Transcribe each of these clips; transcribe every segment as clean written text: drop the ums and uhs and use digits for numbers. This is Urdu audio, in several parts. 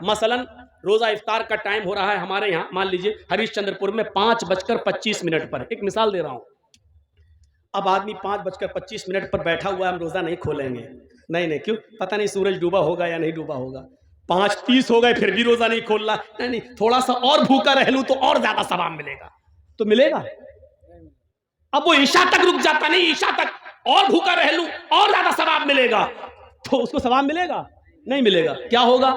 مثلا روزہ افطار کا ٹائم ہو رہا ہے ہمارے یہاں مان لیجئے ہریش چندر پور میں 5:25 پر، ایک مثال دے رہا ہوں. اب آدمی 5:25 پر بیٹھا ہوا ہے، ہم روزہ نہیں کھولیں گے. نہیں کیوں؟ پتہ نہیں سورج ڈوبا ہوگا یا نہیں ڈوبا ہوگا. 5:30 ہو گئے پھر بھی روزہ نہیں کھول رہا. نہیں تھوڑا سا اور بھوکا رہ لوں تو اور زیادہ ثواب ملے گا. تو ملے گا. اب وہ عشاء تک رک جاتا، نہیں عشاء تک اور بھوکا رہ لوں اور زیادہ ثواب ملے گا، تو اس کو ثواب ملے گا؟ نہیں ملے گا. کیا ہوگا؟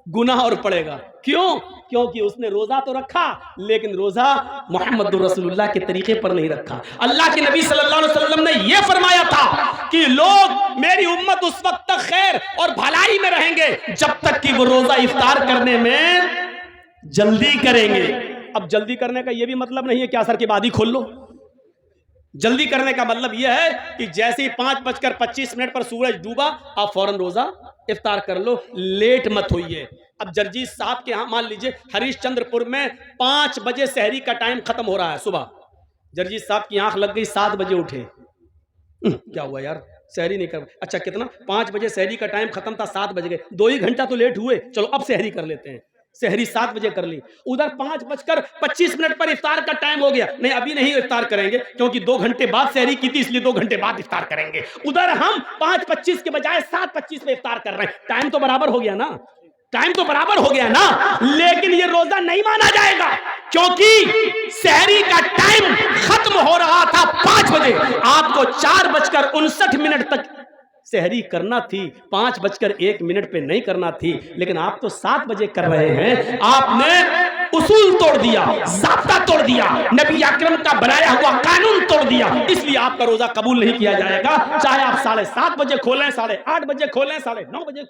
گناہ اور پڑے گا. کیوں؟ کیونکہ اس نے روزہ تو رکھا لیکن روزہ محمد رسول اللہ کے طریقے پر نہیں رکھا. اللہ کے نبی صلی اللہ علیہ وسلم نے یہ فرمایا تھا کہ لوگ میری امت اس وقت تک خیر اور بھلائی میں رہیں گے جب تک کہ وہ روزہ افطار کرنے میں جلدی کریں گے. اب جلدی کرنے کا یہ بھی مطلب نہیں ہے کہ عصر کے بعد ہی کھول لو. جلدی کرنے کا مطلب یہ ہے کہ جیسے ہی 5:25 پر سورج ڈوبا آپ فوراً روزہ افطار کر لو، لیٹ مت ہوئیے. اب جرجیت صاحب کے ہاں مان لیجئے ہریش چندر پور میں 5 بجے سحری کا ٹائم ختم ہو رہا ہے صبح. جرجیت صاحب کی آنکھ لگ گئی، 7 بجے اٹھے. کیا ہوا یار سحری نہیں کر؟ اچھا کتنا؟ 5 بجے سحری کا ٹائم ختم تھا، 7 بج گئے، 2 ہی گھنٹہ تو لیٹ ہوئے، چلو اب سحری کر لیتے ہیں. سحری 7 بجے کر لی. ادھر 5:25 پر افطار کا ٹائم ہو گیا. نہیں ابھی نہیں افطار کریں گے کیونکہ 2 گھنٹے بعد سحری کی تھی اس لیے 2 گھنٹے بعد افطار کریں گے. ادھر ہم 5:25 کے بجائے 7:25 پہ افطار کر رہے ہیں. ٹائم تو برابر ہو گیا نا، ٹائم تو برابر ہو گیا نا، لیکن یہ روزہ نہیں مانا جائے گا کیونکہ سحری کا ٹائم ختم ہو رہا تھا 5 بجے. آپ کو 4:59 تک سحری کرنا تھی، 5:01 پہ نہیں کرنا تھی، لیکن آپ تو 7 بجے کر رہے ہیں. آپ نے اصول توڑ دیا، ضابطہ توڑ دیا، نبی اکرم کا بنایا ہوا قانون توڑ دیا. اس لیے آپ کا روزہ قبول نہیں کیا جائے گا. چاہے آپ 7:30 بجے کھولیں، 8:30 بجے کھولیں، 9:30 بجے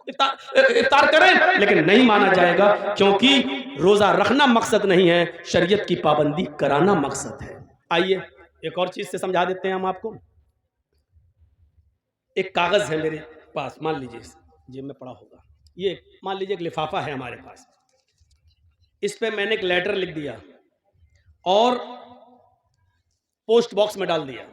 افطار کریں، لیکن نہیں مانا جائے گا کیونکہ روزہ رکھنا مقصد نہیں ہے، شریعت کی پابندی کرانا مقصد ہے. آئیے ایک اور چیز سے سمجھا دیتے ہیں ہم آپ کو. ایک کاغذ ہے میرے پاس، مان لیجئے جیب میں پڑا ہوگا، یہ مان لیجئے ایک لفافہ ہے ہمارے پاس. اس پہ میں نے ایک لیٹر لکھ دیا اور پوسٹ باکس میں ڈال دیا.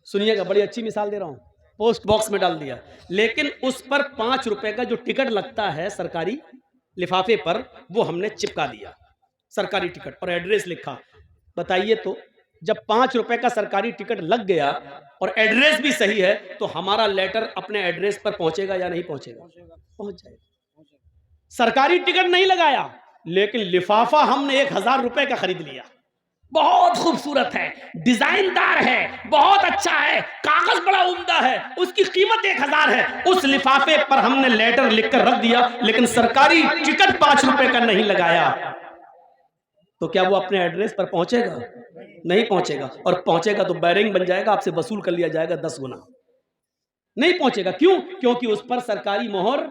سنیے گا، بڑی اچھی مثال دے رہا ہوں. پوسٹ باکس میں ڈال دیا، لیکن اس پر 5 روپے کا جو ٹکٹ لگتا ہے سرکاری لفافے پر وہ ہم نے چپکا دیا، سرکاری ٹکٹ اور ایڈریس لکھا. بتائیے تو جب 5 روپے کا سرکاری ٹکٹ لگ گیا اور ایڈریس بھی صحیح ہے تو ہمارا لیٹر اپنے ایڈریس پر پہنچے گا یا نہیں پہنچے گا؟ پہنچ جائے گا. سرکاری ٹکٹ نہیں لگایا لیکن لفافہ ہم نے 1000 روپے کا خرید لیا. بہت خوبصورت ہے، ڈیزائن دار ہے، بہت اچھا ہے، کاغذ بڑا عمدہ ہے، اس کی قیمت 1000 ہے. اس لفافے پر ہم نے لیٹر لکھ کر رکھ دیا لیکن سرکاری ٹکٹ 5 روپے کا نہیں لگایا. تو کیا وہ اپنے ایڈریس پر پہنچے گا؟ نہیں پہنچے گا. اور پہنچے گا تو بیرنگ بن جائے گا، آپ سے وصول کر لیا جائے گا 10 گنا. نہیں پہنچے گا. کیوں؟ کیونکہ اس پر سرکاری مہر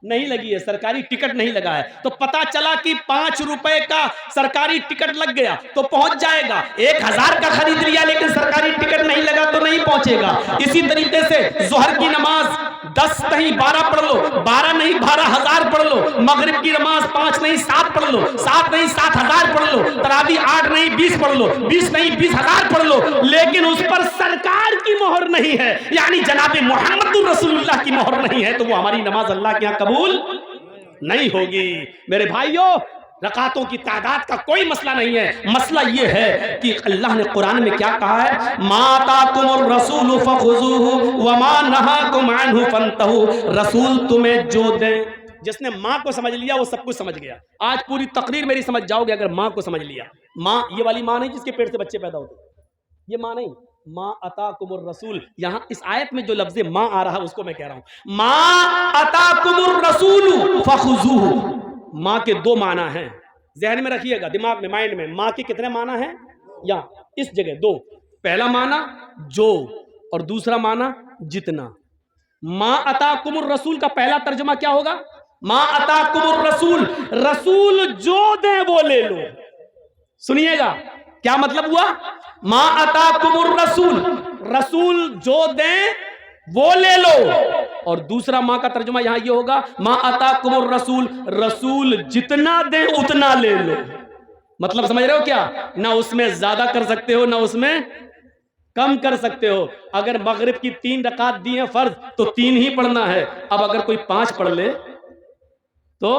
نہیں لگی ہے، سرکاری ٹکٹ نہیں لگا ہے. تو پتا چلا کہ 5 روپے کا سرکاری ٹکٹ لگ گیا تو پہنچ جائے گا. 1000 کا خرید لیا لیکن سرکاری ٹکٹ نہیں لگا تو نہیں پہنچے گا. اسی طریقے سے ظہر کی نماز 10 نہیں 12 پڑھ لو، 12 نہیں 12,000 پڑھ لو. مغرب کی نماز 5 نہیں 7 پڑھ لو، 7 نہیں 7,000 پڑھ لو. تراویح 8 نہیں 20 پڑھ لو، 20 نہیں 20,000 پڑھ لو، لیکن اس پر سرکار کی مہر نہیں ہے، یعنی جناب محمد رسول اللہ کی مہر نہیں ہے، تو وہ ہماری نماز اللہ کے یہاں قبول نہیں ہوگی. میرے بھائیوں، رکعتوں کی تعداد کا کوئی مسئلہ نہیں ہے. مسئلہ یہ ہے کہ اللہ نے قرآن میں کیا کہا ہے؟ ما آتاکم الرسول فخذوہ وما نہاکم عنہ فانتہوا. رسول تمہیں جو دیں، جس نے ماں کو سمجھ لیا وہ سب کچھ سمجھ گیا. آج پوری تقریر میری سمجھ جاؤ گے اگر ماں کو سمجھ لیا. ماں یہ والی ماں نہیں جس کے پیٹ سے بچے پیدا ہوتے، یہ ماں نہیں. ما اتاکم الرسول، یہاں اس آیت میں جو لفظ ماں آ رہا ہے اس کو میں کہہ رہا ہوں. ما اتاکم الرسول فخذوہ. ماں کے 2 معنی ہیں، ذہن میں رکھیے گا، دماغ میں، مائنڈ میں. ماں کے کتنے معنی ہیں؟ یہاں اس جگہ 2. پہلا معنی جو اور دوسرا معنی جتنا. ما اتاکم الرسول کا پہلا ترجمہ کیا ہوگا؟ ما اتاکم الرسول، رسول جو دیں وہ لے لو. سنیے گا کیا مطلب ہوا؟ ما اتاکم الرسول، رسول جو دیں وہ لے لو. اور دوسرا ماں کا ترجمہ یہاں یہ ہوگا ما اتاکم الرسول، رسول جتنا دیں اتنا لے لو. مطلب سمجھ رہے ہو کیا؟ نہ اس میں زیادہ کر سکتے ہو نہ اس میں کم کر سکتے ہو. اگر مغرب کی 3 رکعت دی ہیں فرض تو 3 ہی پڑھنا ہے. اب اگر کوئی 5 پڑھ لے تو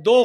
2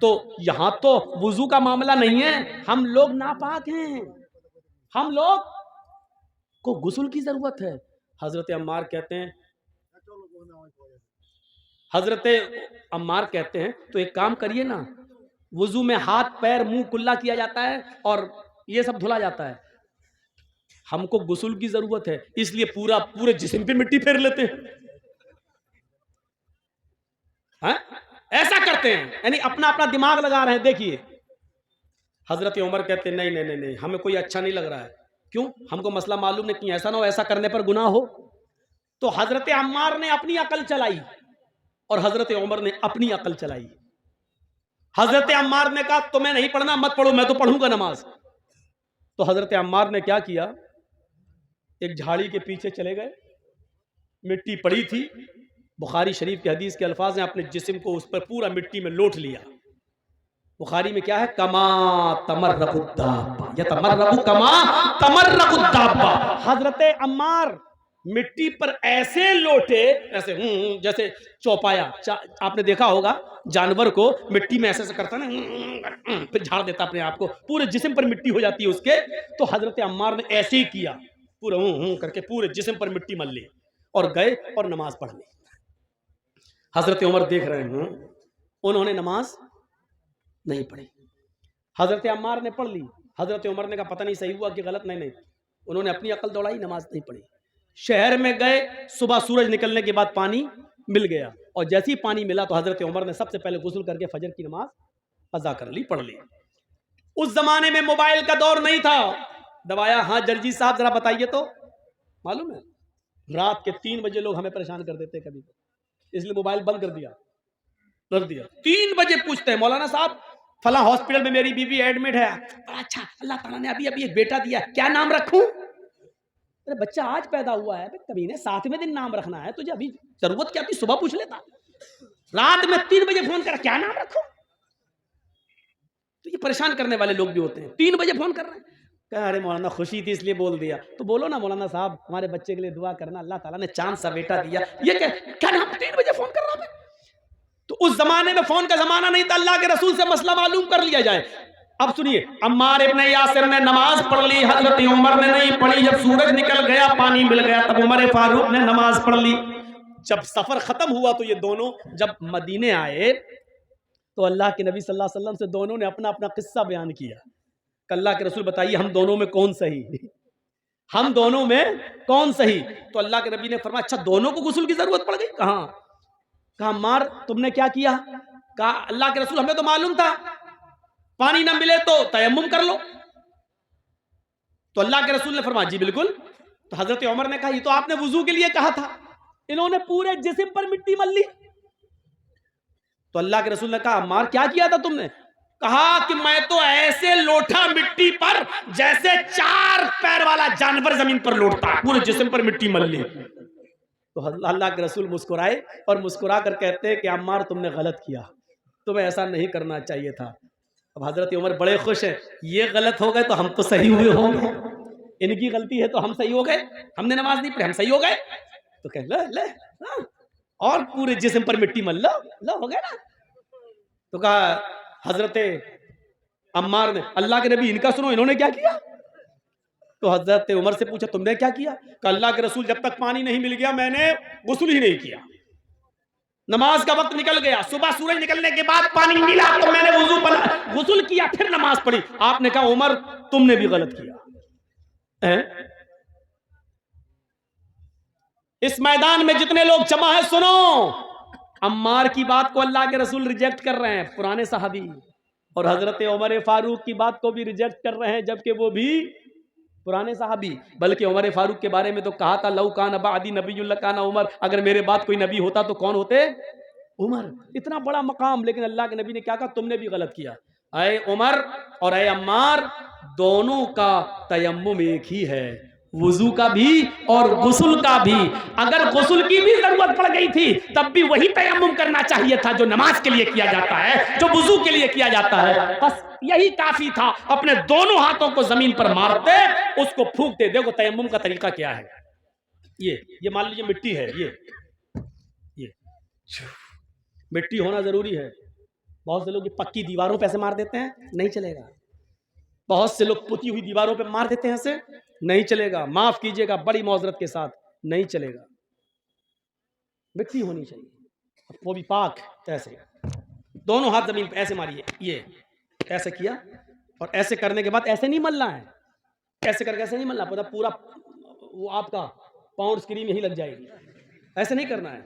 تو یہاں تو وضو کا معاملہ نہیں ہے، ہم لوگ ناپاک ہیں، ہم لوگ کو غسل کی ضرورت ہے۔ حضرت عمار کہتے ہیں تو ایک کام کریے نا، وضو میں ہاتھ پیر منہ کلا کیا جاتا ہے اور یہ سب دھلا جاتا ہے، ہم کو غسل کی ضرورت ہے، اس لیے پورے جسم پہ مٹی پھیر لیتے ہیں، ایسا کرتے ہیں، یعنی اپنا دماغ لگا رہے ہیں۔ دیکھیے حضرت عمر کہتے ہیں نہیں ہمیں کوئی اچھا نہیں لگ رہا ہے، کیوں؟ ہم کو مسئلہ معلوم نہیں کہ ایسا نہ ہو ایسا کرنے پر گناہ ہو۔ تو حضرت عمار نے اپنی عقل چلائی اور حضرت عمر نے اپنی عقل چلائی۔ حضرت عمار نے کہا تمہیں نہیں پڑھنا مت پڑھو، میں تو پڑھوں گا نماز۔ تو حضرت عمار نے کیا کیا، ایک جھاڑی کے پیچھے چلے گئے، مٹی پڑی تھی، بخاری شریف کے حدیث کے الفاظ ہیں، اپنے جسم کو اس پر پورا مٹی میں لوٹ لیا۔ بخاری میں کیا ہے، کما تمرق الدابہ یتمرق کما تمرق الدابہ۔ حضرت عمار مٹی پر ایسے لوٹے، ایسے جیسے چوپایا، آپ نے دیکھا ہوگا جانور کو مٹی میں ایسے کرتا نا، پھر جھاڑ دیتا اپنے آپ کو، پورے جسم پر مٹی ہو جاتی ہے اس کے۔ تو حضرت عمار نے ایسے ہی کیا، پورا کر کے پورے جسم پر مٹی مل لی اور گئے اور نماز پڑھ لی۔ حضرت عمر دیکھ رہے ہیں، انہوں نے نماز نہیں پڑھی، حضرت عمار نے پڑھ لی۔ حضرت عمر نے کہا پتہ نہیں صحیح ہوا کہ غلط، نہیں، انہوں نے اپنی عقل دوڑائی، نماز نہیں پڑھی۔ شہر میں گئے، صبح سورج نکلنے کے بعد پانی مل گیا، اور جیسے ہی پانی ملا تو حضرت عمر نے سب سے پہلے غسل کر کے فجر کی نماز قضا کر لی، پڑھ لی۔ اس زمانے میں موبائل کا دور نہیں تھا۔ دبایا، ہاں جرجی صاحب ذرا بتائیے تو، معلوم ہے رات کے 3 بجے لوگ ہمیں پریشان کر دیتے کبھی، اس لیے موبائل بند کر دیا، رکھ دیا۔ 3 بجے پوچھتے ہیں مولانا صاحب فلاں ہاسپٹل میں میری بیوی ایڈمٹ ہے، اچھا اللہ تعالیٰ نے ابھی ایک بیٹا دیا، کیا نام رکھوں؟ ارے بچہ آج پیدا ہوا ہے، کبھی نے 7ویں دن نام رکھنا ہے، تجھے ابھی ضرورت کیا تھی، صبح پوچھ لیتا، رات میں 3 بجے فون کر کیا نام رکھوں؟ تو یہ پریشان کرنے والے لوگ بھی ہوتے ہیں، 3 بجے فون کر رہے ہیں، کہا ارے مولانا خوشی تھی اس لیے بول دیا۔ تو بولو نا مولانا صاحب ہمارے بچے کے لیے دعا کرنا، اللہ تعالیٰ نے چاند سا بیٹا دیا، یہ کیا نام 3 بجے فون کر رہا ہے؟ تو اس زمانے میں فون کا زمانہ نہیں تھا، اللہ کے رسول سے مسئلہ معلوم کر لیا جائے۔ اب سنیے، عمار ابن یاسر نے نماز پڑھ لی، حضرت عمر نے نہیں پڑھی۔ جب سورج نکل گیا، پانی مل گیا، تب عمر فاروق نے نماز پڑھ لی۔ جب سفر ختم ہوا تو یہ دونوں جب مدینے آئے تو اللہ کے نبی صلی اللہ علیہ وسلم سے دونوں نے اپنا قصہ بیان کیا کہ اللہ کے رسول بتائیے ہم دونوں میں کون صحیح، ہم دونوں میں کون صحیح؟ تو اللہ کے نبی نے فرمایا اچھا دونوں کو غسل کی ضرورت پڑ گئی؟ کہاں؟ کہا عمار تم نے کیا کیا؟ کہا اللہ کے رسول ہمیں تو معلوم تھا پانی نہ ملے تو تیمم کر لو۔ تو اللہ کے رسول نے فرمایا جی بالکل۔ تو حضرت عمر نے کہا یہ تو آپ نے وضو کے لیے کہا تھا، انہوں نے پورے جسم پر مٹی مل لی۔ تو اللہ کے رسول نے کہا عمار کیا کیا تھا تم نے؟ کہا کہ میں تو ایسے لوٹا مٹی پر جیسے 4 پیر والا جانور زمین پر لوٹتا، پورے جسم پر مٹی مل لی۔ تو اللہ کے رسول مسکرائے اور مسکرا کر کہتے ہیں کہ عمار تم نے غلط کیا، تمہیں ایسا نہیں کرنا چاہیے تھا۔ اب حضرت عمر بڑے خوش ہیں، یہ غلط ہو گئے تو ہم تو صحیح ہوئے ہوں گے، ان کی غلطی ہے تو ہم صحیح ہو گئے، ہم نے نماز نہیں پڑھی ہم صحیح ہو گئے۔ تو کہ لے اور پورے جسم پر مٹی مل لو ہو گئے نا۔ تو کہا حضرت عمار نے اللہ کے نبی ان کا سنو انہوں نے کیا کیا؟ تو حضرت عمر سے پوچھا تم نے کیا کیا؟ کہ اللہ کے رسول جب تک پانی نہیں مل گیا میں نے غسل ہی نہیں کیا، نماز کا وقت نکل گیا، صبح سورج نکلنے کے بعد پانی ملا تو میں نے غسل کیا پھر نماز پڑھی۔ آپ نے کہا عمر تم نے بھی غلط کیا۔ اس میدان میں جتنے لوگ جمع ہیں سنو، عمار کی بات کو اللہ کے رسول ریجیکٹ کر رہے ہیں، پرانے صحابی، اور حضرت عمر فاروق کی بات کو بھی ریجیکٹ کر رہے ہیں جبکہ وہ بھی پرانے صحابی۔ بلکہ عمر فاروق کے بارے میں تو کہا تھا لو کان بعدی نبی لکان عمر، اگر میرے بعد کوئی نبی ہوتا تو کون ہوتے؟ عمر۔ اتنا بڑا مقام، لیکن اللہ کے نبی نے کیا کہا تم نے بھی غلط کیا۔ اے عمر اور اے عمار دونوں کا تیمم ایک ہی ہے، وضو کا بھی اور غسل کا بھی۔ اگر غسل کی بھی ضرورت پڑ گئی تھی تب بھی وہی تیمم کرنا چاہیے تھا جو نماز کے لیے کیا جاتا ہے، جو وضو کے لیے کیا جاتا ہے، بس یہی کافی تھا۔ اپنے دونوں ہاتھوں کو زمین پر مارتے، اس کو پھونکتے۔ دیکھو تیمم کا طریقہ کیا ہے، یہ مان لیجیے مٹی ہے، یہ مٹی ہونا ضروری ہے، بہت سے لوگ یہ پکی دیواروں پہ ایسے مار دیتے ہیں، نہیں چلے گا. بہت سے لوگ پتی ہوئی دیواروں پہ مار دیتے ہیں ایسے، نہیں چلے گا. معاف کیجیے گا بڑی معذرت کے ساتھ، نہیں چلے گا. مٹی ہونی چاہیے، وہ بھی پاک. ایسے دونوں ہاتھ زمین پہ ایسے ماریے، یہ ایسے کیا، اور ایسے کرنے کے بعد ایسے نہیں ملنا ہے، ایسے کر کے ایسے نہیں ملنا، پورا وہ آپ کا پاؤنڈ اسکرین یہی لگ جائے گی. ایسے نہیں کرنا ہے.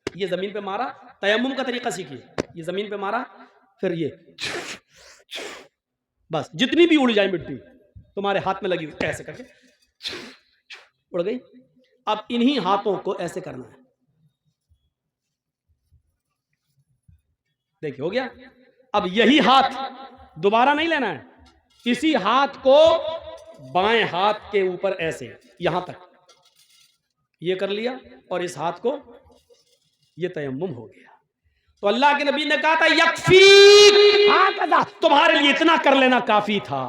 یہ زمین پہ مارا، تیمم کا طریقہ سیکھیے. یہ زمین پہ مارا، پھر یہ بس جتنی بھی اڑ جائے مٹی تمہارے ہاتھ میں لگی ہوئی، ایسے کر کے اڑ گئی. اب انہی ہاتھوں کو ایسے کرنا ہے. دیکھیں ہو گیا. اب یہی ہاتھ دوبارہ نہیں لینا ہے، اسی ہاتھ کو بائیں ہاتھ کے اوپر ایسے یہاں تک یہ کر لیا، اور اس ہاتھ کو یہ تیمم ہو گیا. تو اللہ کے نبی نے کہا تھا یکفیک، تمہارے لیے اتنا کر لینا کافی تھا.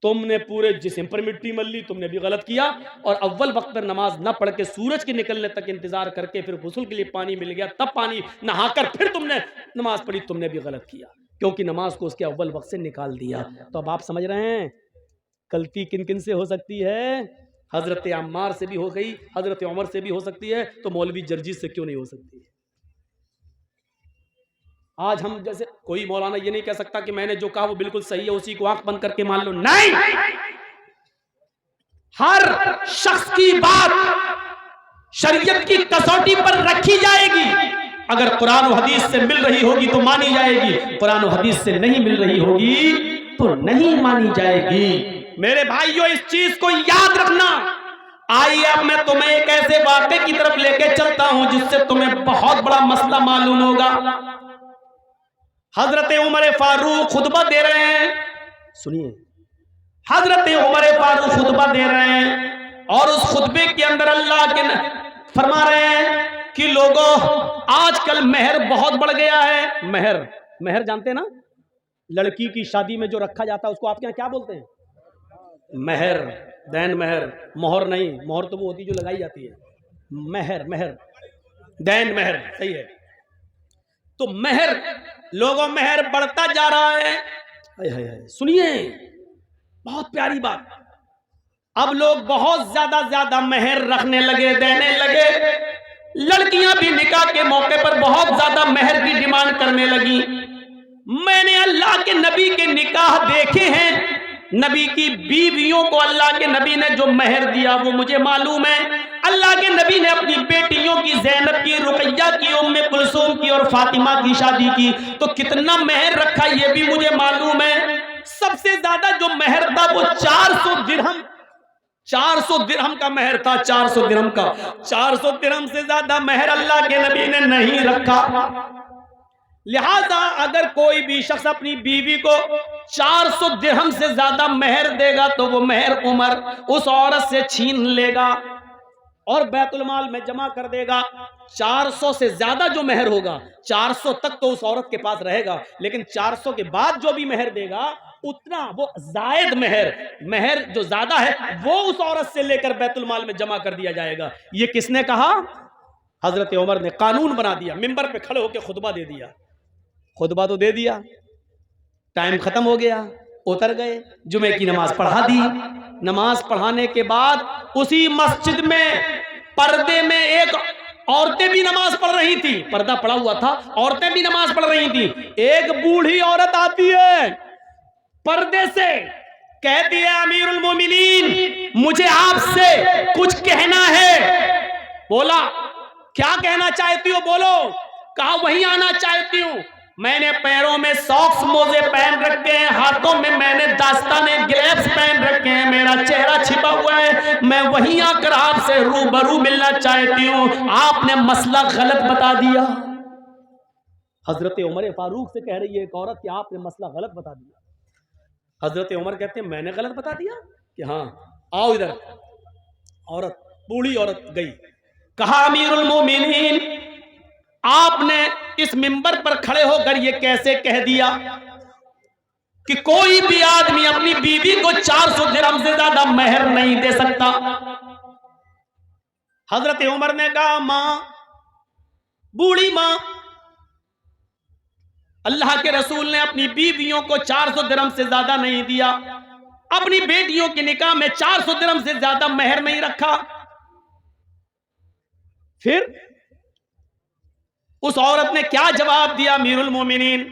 تم نے پورے جسم پر مٹی مل لی، تم نے بھی غلط کیا. اور اول وقت پر نماز نہ پڑھ کے سورج کے نکلنے تک انتظار کر کے پھر غسل کے لیے پانی مل گیا، تب پانی نہا کر پھر تم نے نماز پڑھی، تم نے بھی غلط کیا، کیونکہ نماز کو اس کے اول وقت سے نکال دیا. تو اب آپ سمجھ رہے ہیں غلطی کن کن سے ہو سکتی ہے؟ حضرت عمار سے بھی ہو گئی، حضرت عمر سے بھی ہو سکتی ہے، تو مولوی جرجیت سے کیوں نہیں ہو سکتی؟ آج ہم جیسے کوئی مولانا یہ نہیں کہہ سکتا کہ میں نے جو کہا وہ بالکل صحیح ہے، اسی کو آنکھ بند کر کے مان لو. نہیں، ہر شخص کی بات شریعت کی کسوٹی پر رکھی جائے گی. اگر قرآن و حدیث سے مل رہی ہوگی تو مانی جائے گی، قرآن و حدیث سے نہیں مل رہی ہوگی تو نہیں مانی جائے گی. میرے بھائیوں اس چیز کو یاد رکھنا. آئیے اب میں تمہیں ایک ایسے واقعے کی طرف لے کے چلتا ہوں جس سے تمہیں بہت بڑا مسئلہ معلوم ہوگا. حضرت عمر فاروق خطبہ دے رہے ہیں، سنیے. حضرت عمر فاروق خطبہ دے رہے ہیں، اور اس خطبے کے اندر اللہ کے فرما رہے ہیں کہ لوگوں آج کل مہر بہت بڑھ گیا ہے. مہر جانتے ہیں نا، لڑکی کی شادی میں جو رکھا جاتا ہے اس کو آپ کے یہاں کیا بولتے ہیں؟ مہر. دین مہر، مہر نہیں. مہر تو وہ ہوتی جو لگائی جاتی ہے. مہر دین مہر، صحیح ہے. تو مہر، لوگوں مہر بڑھتا جا رہا ہے. سنیے بہت پیاری بات. اب لوگ بہت زیادہ مہر رکھنے لگے، دینے لگے. لڑکیاں بھی نکاح کے موقع پر بہت زیادہ مہر کی ڈیمانڈ کرنے لگی. میں نے اللہ کے نبی کے نکاح دیکھے ہیں، نبی کی بیویوں کو اللہ کے نبی نے جو مہر دیا وہ مجھے معلوم ہے. اللہ کے نبی نے اپنی بیٹیوں کی، زینب کی، رقیہ کی، ام کلثوم کی اور فاطمہ کی شادی کی تو کتنا مہر رکھا یہ بھی مجھے معلوم ہے. سب سے زیادہ جو مہر تھا وہ 400 درہم، 400 درہم کا مہر تھا. 400 درہم کا، 400 درہم سے زیادہ مہر اللہ کے نبی نے نہیں رکھا. لہذا اگر کوئی بھی شخص اپنی بیوی کو 400 درہم سے زیادہ مہر دے گا تو وہ مہر عمر اس عورت سے چھین لے گا اور بیت المال میں جمع کر دے گا. 400 سے زیادہ جو مہر ہوگا، 400 تک تو اس عورت کے پاس رہے گا، لیکن 400 کے بعد جو بھی مہر دے گا اتنا وہ زائد مہر جو زیادہ ہے وہ اس عورت سے لے کر بیت المال میں جمع کر دیا جائے گا. یہ کس نے کہا؟ حضرت عمر نے قانون بنا دیا. منبر پہ کھڑے ہو کے خطبہ دے دیا. خطبہ تو دے دیا، ٹائم ختم ہو گیا، اتر گئے، جمعے کی نماز پڑھا دی. نماز پڑھانے کے بعد اسی مسجد میں پردے میں ایک عورتیں بھی نماز پڑھ رہی تھی، پردہ پڑا ہوا تھا، عورتیں بھی نماز پڑھ رہی تھی. ایک بوڑھی عورت آتی ہے پردے سے، کہتی ہے امیر المومنین مجھے آپ سے کچھ کہنا ہے. بولا کیا کہنا چاہتی ہو؟ بولو. کہا وہیں آنا چاہتی ہوں، میں نے پیروں میں ساکس موزے پہن رکھے ہیں، ہاتھوں میں نے داستانے گلیوز پہن رکھے ہیں، میرا چہرہ چھپا ہوا ہے، میں وہیں آ کر آپ سے روبرو ملنا چاہتی ہوں، آپ نے مسئلہ غلط بتا دیا. حضرت عمر فاروق سے کہہ رہی ہے ایک عورت کہ آپ نے مسئلہ غلط بتا دیا. حضرت عمر کہتے ہیں میں نے غلط بتا دیا؟ کہ ہاں. آؤ ادھر. عورت، بوڑھی عورت گئی. کہا امیر المومنین آپ نے اس منبر پر کھڑے ہو کر یہ کیسے کہہ دیا کہ کوئی بھی آدمی اپنی بیوی کو 400 درہم سے زیادہ مہر نہیں دے سکتا؟ حضرت عمر نے کہا ماں، بوڑھی ماں، اللہ کے رسول نے اپنی بیویوں کو 400 درہم سے زیادہ نہیں دیا، اپنی بیٹیوں کے نکاح میں 400 درہم سے زیادہ مہر نہیں رکھا۔ پھر اس عورت نے کیا جواب دیا؟ امیر المومنین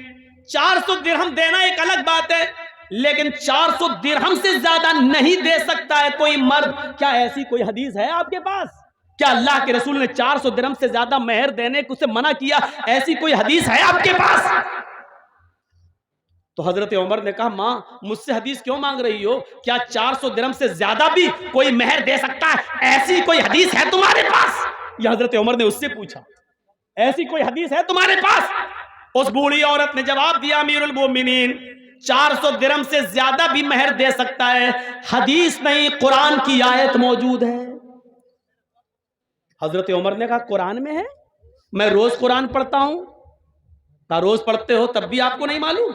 400 درہم دینا ایک الگ بات ہے، لیکن 400 درہم سے زیادہ نہیں دے سکتا ہے کوئی مرد۔ کیا ایسی کوئی حدیث ہے آپ کے پاس؟ کیا اللہ کے رسول نے 400 درہم سے زیادہ مہر دینے کو سے منع کیا؟ ایسی کوئی حدیث ہے آپ کے پاس؟ تو حضرت عمر نے کہا ماں مجھ سے حدیث کیوں مانگ رہی ہو؟ کیا 400 درہم سے زیادہ بھی کوئی مہر دے سکتا ہے؟ ایسی کوئی حدیث ہے تمہارے پاس؟ یہ حضرت عمر نے اس سے پوچھا، ایسی کوئی حدیث ہے تمہارے پاس؟ اس بوڑھی عورت نے جواب دیا امیر المومنین 400 درہم سے زیادہ بھی مہر دے سکتا ہے، حدیث نہیں قرآن کی آیت موجود ہے۔ حضرت عمر نے کہا قرآن میں ہے؟ میں روز قرآن پڑھتا ہوں۔ کہا روز پڑھتے ہو تب بھی آپ کو نہیں معلوم؟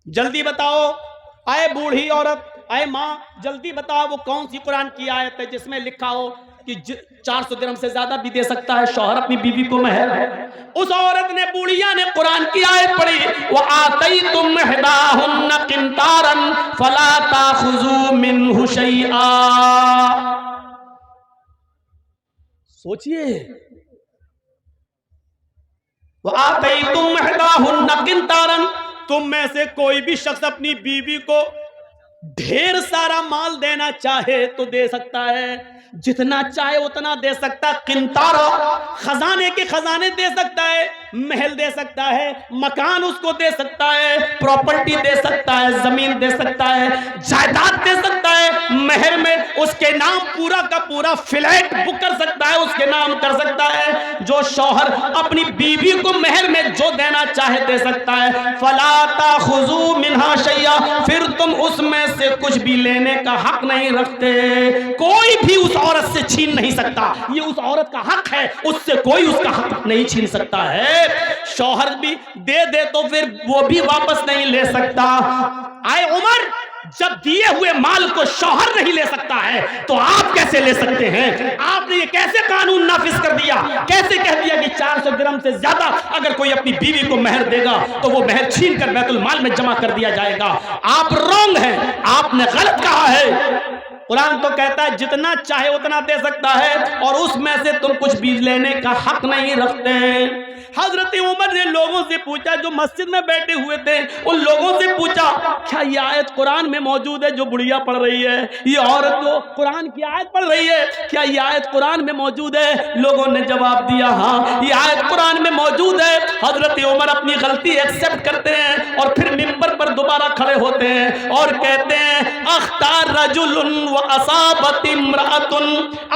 جلدی بتاؤ اے بوڑھی عورت، اے ماں جلدی بتاؤ وہ کون سی قرآن کی آیت ہے جس میں لکھا ہو کہ 400 درہم سے زیادہ بھی دے سکتا ہے شوہر اپنی بیوی کو مہر۔ اس عورت نے بوڑھیا نے قرآن کی آیت پڑھی وَآتَيْتُمْ إِحْدَاهُنَّ قِنْطَارًا فَلَا تَأْخُذُوا مِنْهُ شَيْئًا۔ سوچئے وَآتَيْتُمْ إِحْدَاهُنَّ قِنْطَارًا، تم میں سے کوئی بھی شخص اپنی بیوی کو ڈھیر سارا مال دینا چاہے تو دے سکتا ہے، جتنا چاہے اتنا دے سکتا ہے۔ قنطارہ خزانے کے خزانے دے سکتا ہے، محل دے سکتا ہے، مکان اس کو دے سکتا ہے، پراپرٹی دے سکتا ہے، زمین دے سکتا ہے، جائیداد دے سکتا ہے، مہر میں اس کے نام پورا کا پورا فلیٹ بک کر سکتا ہے، اس کے نام کر سکتا ہے۔ جو شوہر اپنی بیوی کو مہر میں جو دینا چاہے دے سکتا ہے۔ فلا تاخذوا منها شیئا، پھر تم اس میں سے کچھ بھی لینے کا حق نہیں رکھتے، کوئی بھی اس عورت سے چھین نہیں سکتا، یہ اس عورت کا حق ہے، اس سے کوئی اس کا حق نہیں چھین سکتا ہے۔ شوہر بھی دے دے تو پھر وہ بھی واپس نہیں لے سکتا۔ آئے عمر جب دیے ہوئے مال کو شوہر نہیں لے سکتا ہے تو آپ کیسے لے سکتے ہیں؟ آپ نے یہ کیسے قانون نافذ کر دیا؟ کیسے کہہ دیا کہ 400 درہم سے زیادہ اگر کوئی اپنی بیوی کو مہر دے گا تو وہ مہر چھین کر بیت المال میں جمع کر دیا جائے گا؟ آپ رونگ ہیں، آپ نے غلط کہا ہے۔ قرآن تو کہتا ہے جتنا چاہے اتنا دے سکتا ہے اور اس میں سے تم کچھ بھی لینے کا حق نہیں رکھتے۔ حضرت عمر نے لوگوں سے پوچھا جو مسجد میں بیٹھے ہوئے تھے، ان لوگوں سے پوچھا کیا یہ آیت قرآن میں موجود ہے جو بڑھیا پڑھ رہی ہے؟ یہ عورت جو قرآن کی آیت پڑھ رہی ہے کیا یہ آیت قرآن میں موجود ہے؟ لوگوں نے جواب دیا ہاں یہ آیت قرآن میں موجود ہے۔ حضرت عمر اپنی غلطی ایکسپٹ کرتے ہیں اور پھر منبر پر دوبارہ کھڑے ہوتے ہیں اور کہتے ہیں اختار رجل وَأَصَابَتِ امْرَأَةٌ،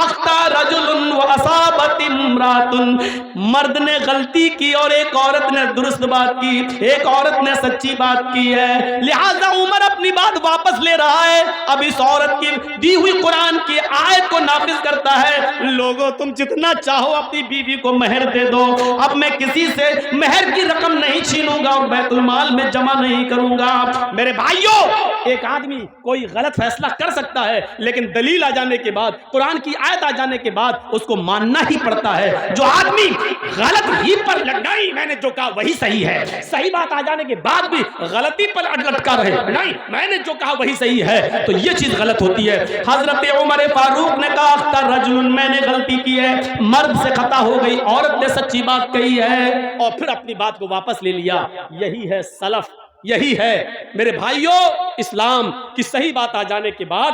اختار رجل وَأَصَابَتِ امْرَأَةٌ، مرد نے غلطی کی اور ایک عورت نے درست بات کی، ایک عورت نے سچی بات کی ہے، لہذا عمر اپنی بات واپس لے رہا ہے، اب اس عورت کی دی ہوئی قرآن کی آیت کو نافذ کرتا ہے۔ لوگوں تم جتنا چاہو اپنی بیوی کو مہر دے دو، اب میں کسی سے مہر کی رقم نہیں چھینوں گا اور بیت المال میں جمع نہیں کروں گا۔ میرے بھائیوں ایک آدمی کوئی غلط فیصلہ کر سکتا ہے لیکن دلیل آ جانے کے بعد، قرآن کی آیت آ جانے کے بعد اس کو ماننا ہی پڑتا ہے۔ جو آدمی غلط ہی پر نہیں میں نے جو کہا وہی صحیح ہے، صحیح بات آ جانے کے بعد بھی غلطی پر لٹکا رہے نہیں میں نے جو کہا وہی صحیح ہے تو یہ چیز غلط ہوتی ہے۔ حضرت عمر فاروق نے کہا اختار رجل، میں نے غلطی کی ہے، مرد سے خطا ہو گئی، عورت نے سچی بات کہی ہے اور پھر اپنی بات کو واپس لے لیا۔ یہی ہے سلف، یہی ہے میرے بھائیوں اسلام کی صحیح بات آ جانے کے بعد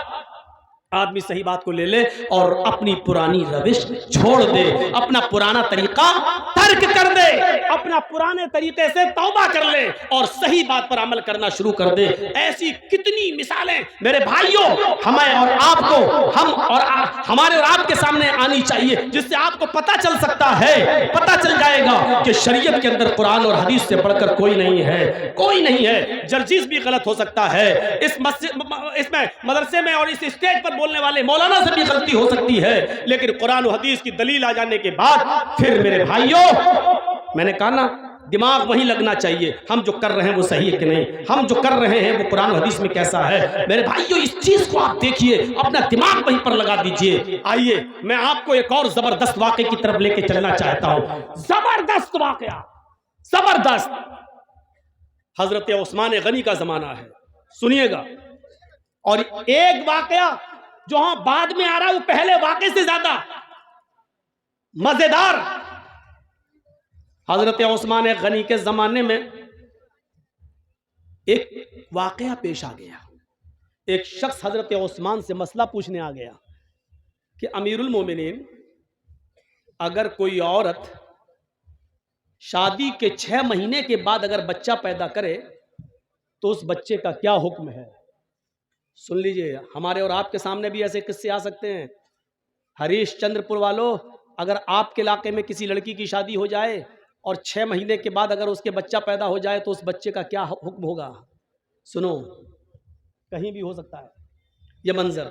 آدمی صحیح بات کو لے لے اور اپنی پرانی روش چھوڑ دے، اپنا پرانا طریقہ ترک کر دے، اپنا پرانے طریقے سے توبہ کر لے اور صحیح بات پر عمل کرنا شروع کر دے۔ ایسی کتنی مثالیں میرے بھائیوں ہمیں اور آپ کو، ہم اور ہمارے اور آپ کے سامنے آنی چاہیے جس سے آپ کو پتہ چل سکتا ہے، پتہ چل جائے گا کہ شریعت کے اندر قرآن اور حدیث سے بڑھ کر کوئی نہیں ہے، کوئی نہیں ہے۔ جرجیز بھی غلط ہو سکتا ہے، اس میں مدرسے میں اور اس اسٹیج پر بولنے والے مولانا سے بھی غلطی ہو سکتی ہے، لیکن قرآن و حدیث کی دلیل آ جانے کے بعد پھر میرے بھائیوں میں نے کہا نا دماغ وہی لگنا چاہیے، ہم جو کر رہے ہیں وہ صحیح ہے کہ نہیں، ہم جو کر رہے ہیں وہ قرآن و حدیث میں کیسا ہے۔ میرے بھائیوں اس چیز کو آپ دیکھیے، اپنا دماغ وہیں پر لگا دیجئے۔ آئیے میں آپ کو ایک اور زبردست واقعے کی طرف لے کے چلنا چاہتا ہوں، زبردست واقعہ، زبردست۔ حضرت عثمان غنی کا زمانہ ہے، سنیے گا. اور ایک واقعہ جو ہاں بعد میں آ رہا ہے وہ پہلے واقعے سے زیادہ مزیدار. حضرت عثمان غنی کے زمانے میں ایک واقعہ پیش آ گیا. ایک شخص حضرت عثمان سے مسئلہ پوچھنے آ گیا کہ امیر المومنین، اگر کوئی عورت شادی کے 6 مہینے کے بعد اگر بچہ پیدا کرے تو اس بچے کا کیا حکم ہے؟ سن لیجئے، ہمارے اور آپ کے سامنے بھی ایسے قصے آ سکتے ہیں. ہریش چندر پور والوں، اگر آپ کے علاقے میں کسی لڑکی کی شادی ہو جائے اور 6 مہینے کے بعد اگر اس کے بچہ پیدا ہو جائے تو اس بچے کا کیا حکم ہوگا؟ سنو، کہیں بھی ہو سکتا ہے یہ منظر.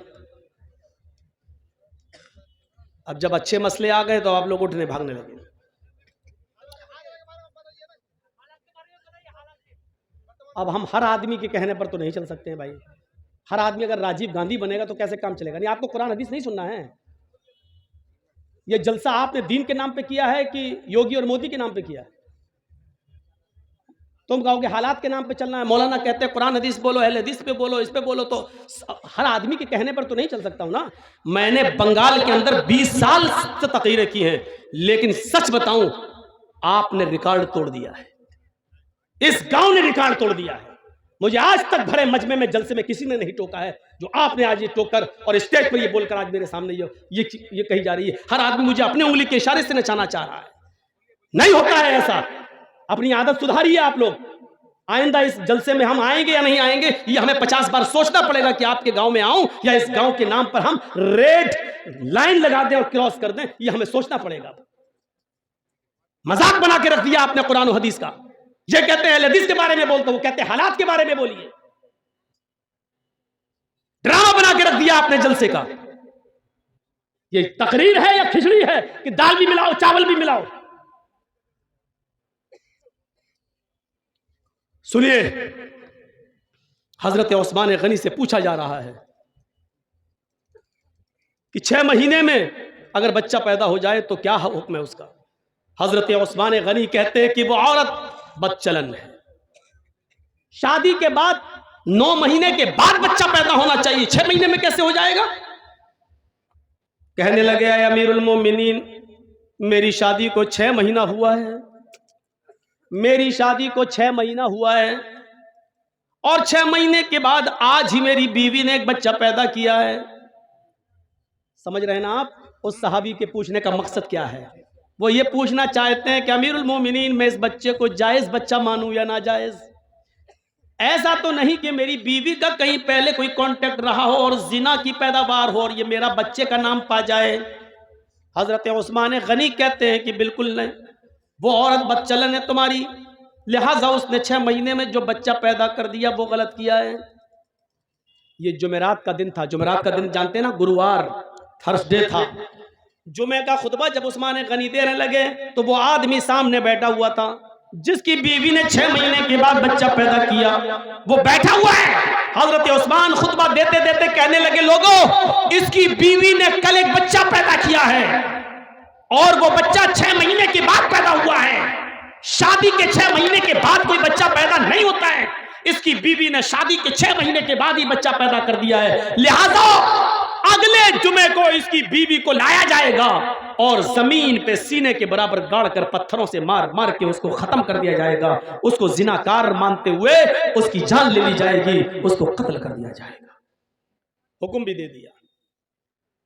اب جب اچھے مسئلے آ گئے تو آپ لوگ اٹھنے بھاگنے لگے. اب ہم ہر آدمی کے کہنے پر تو نہیں چل سکتے ہیں بھائی. ہر آدمی اگر راجیو گاندھی بنے گا تو کیسے کام چلے گا؟ نہیں، آپ کو قرآن حدیث نہیں سننا ہے. یہ جلسہ آپ نے دین کے نام پہ کیا ہے کہ یوگی اور مودی کے نام پہ کیا ہے؟ تم کہو گے حالات کے نام پہ چلنا ہے. مولانا کہتے ہیں قرآن حدیث بولو، اہل حدیث پہ بولو، اس پہ بولو. تو ہر آدمی کے کہنے پر تو نہیں چل سکتا ہوں نا. میں نے بنگال کے اندر 20 سال سے تقریریں کی ہیں، لیکن سچ بتاؤں آپ نے ریکارڈ توڑ دیا ہے. اس گاؤں نے ریکارڈ توڑ دیا ہے. مجھے آج تک بھرے مجمع میں جلسے میں کسی نے نہیں ٹوکا ہے جو آپ نے آج یہ ٹوک کر اور اسٹیج پر یہ بول کر آج میرے سامنے یہ کہی جا رہی ہے. ہر آدمی مجھے اپنے انگلی کے اشارے سے نچانا چاہ رہا ہے. نہیں ہوتا ہے ایسا. اپنی عادت سدھاریے آپ لوگ. آئندہ اس جلسے میں ہم آئیں گے یا نہیں آئیں گے یہ ہمیں 50 بار سوچنا پڑے گا کہ آپ کے گاؤں میں آؤں یا اس گاؤں کے نام پر ہم ریڈ لائن لگا دیں اور کراس کر دیں. یہ ہمیں سوچنا پڑے گا. مذاق بنا کے رکھ دیا آپ نے قرآن و حدیث کا. یہ کہتے ہیں اہل حدیث کے بارے میں بولتا، وہ کہتے ہیں حالات کے بارے میں بولیے. ڈرامہ بنا کے رکھ دیا آپ نے جلسے کا. یہ تقریر ہے یا کھچڑی ہے کہ دال بھی ملاؤ چاول بھی ملاؤ؟ سنیے، حضرت عثمان غنی سے پوچھا جا رہا ہے کہ 6 مہینے میں اگر بچہ پیدا ہو جائے تو کیا حکم ہے اس کا؟ حضرت عثمان غنی کہتے ہیں کہ وہ عورت بدچلن ہے. شادی کے بعد 9 مہینے کے بعد بچہ پیدا ہونا چاہیے، 6 مہینے میں کیسے ہو جائے گا؟ کہنے لگے اے امیر المومنین، میری شادی کو 6 مہینہ ہوا ہے. میری شادی کو 6 مہینہ ہوا ہے اور 6 مہینے کے بعد آج ہی میری بیوی نے ایک بچہ پیدا کیا ہے. سمجھ رہے ہیں نا آپ اس صحابی کے پوچھنے کا مقصد کیا ہے؟ وہ یہ پوچھنا چاہتے ہیں کہ امیر المومنین میں اس بچے کو جائز بچہ مانوں یا ناجائز؟ ایسا تو نہیں کہ میری بیوی کا کہیں پہلے کوئی کانٹیکٹ رہا ہو اور زنا کی پیداوار ہو اور یہ میرا بچے کا نام پا جائے؟ حضرت عثمان غنی کہتے ہیں کہ بالکل نہیں، وہ عورت بدچلن ہے تمہاری، لہٰذا اس نے 6 مہینے میں جو بچہ پیدا کر دیا وہ غلط کیا ہے. یہ جمعرات کا دن تھا. جمعرات کا دن جانتے ہیں نا، گروار، تھرسڈے تھا. جمعہ کا خطبہ جب عثمان غنی دینے لگے تو وہ آدمی سامنے بیٹھا ہوا تھا جس کی بیوی نے 6 مہینے کے بعد بچہ پیدا کیا، وہ بیٹھا ہوا ہے. حضرت عثمان خطبہ دیتے دیتے کہنے لگے لوگوں، اس کی بیوی نے کل ایک بچہ پیدا کیا ہے اور وہ بچہ 6 مہینے کے بعد پیدا ہوا ہے. شادی کے 6 مہینے کے بعد کوئی بچہ پیدا نہیں ہوتا ہے. اس کی بیوی نے شادی کے 6 مہینے کے بعد ہی بچہ پیدا کر دیا ہے. لہذا اگلے جمعے کو اس کی بیوی کو لایا جائے گا اور زمین پہ سینے کے برابر گاڑ کر پتھروں سے مار مار کے اس کو ختم کر دیا جائے گا. اس کو زناکار مانتے ہوئے اس کی جان لے لی جائے گی، اس کو قتل کر دیا جائے گا. حکم بھی دے دیا.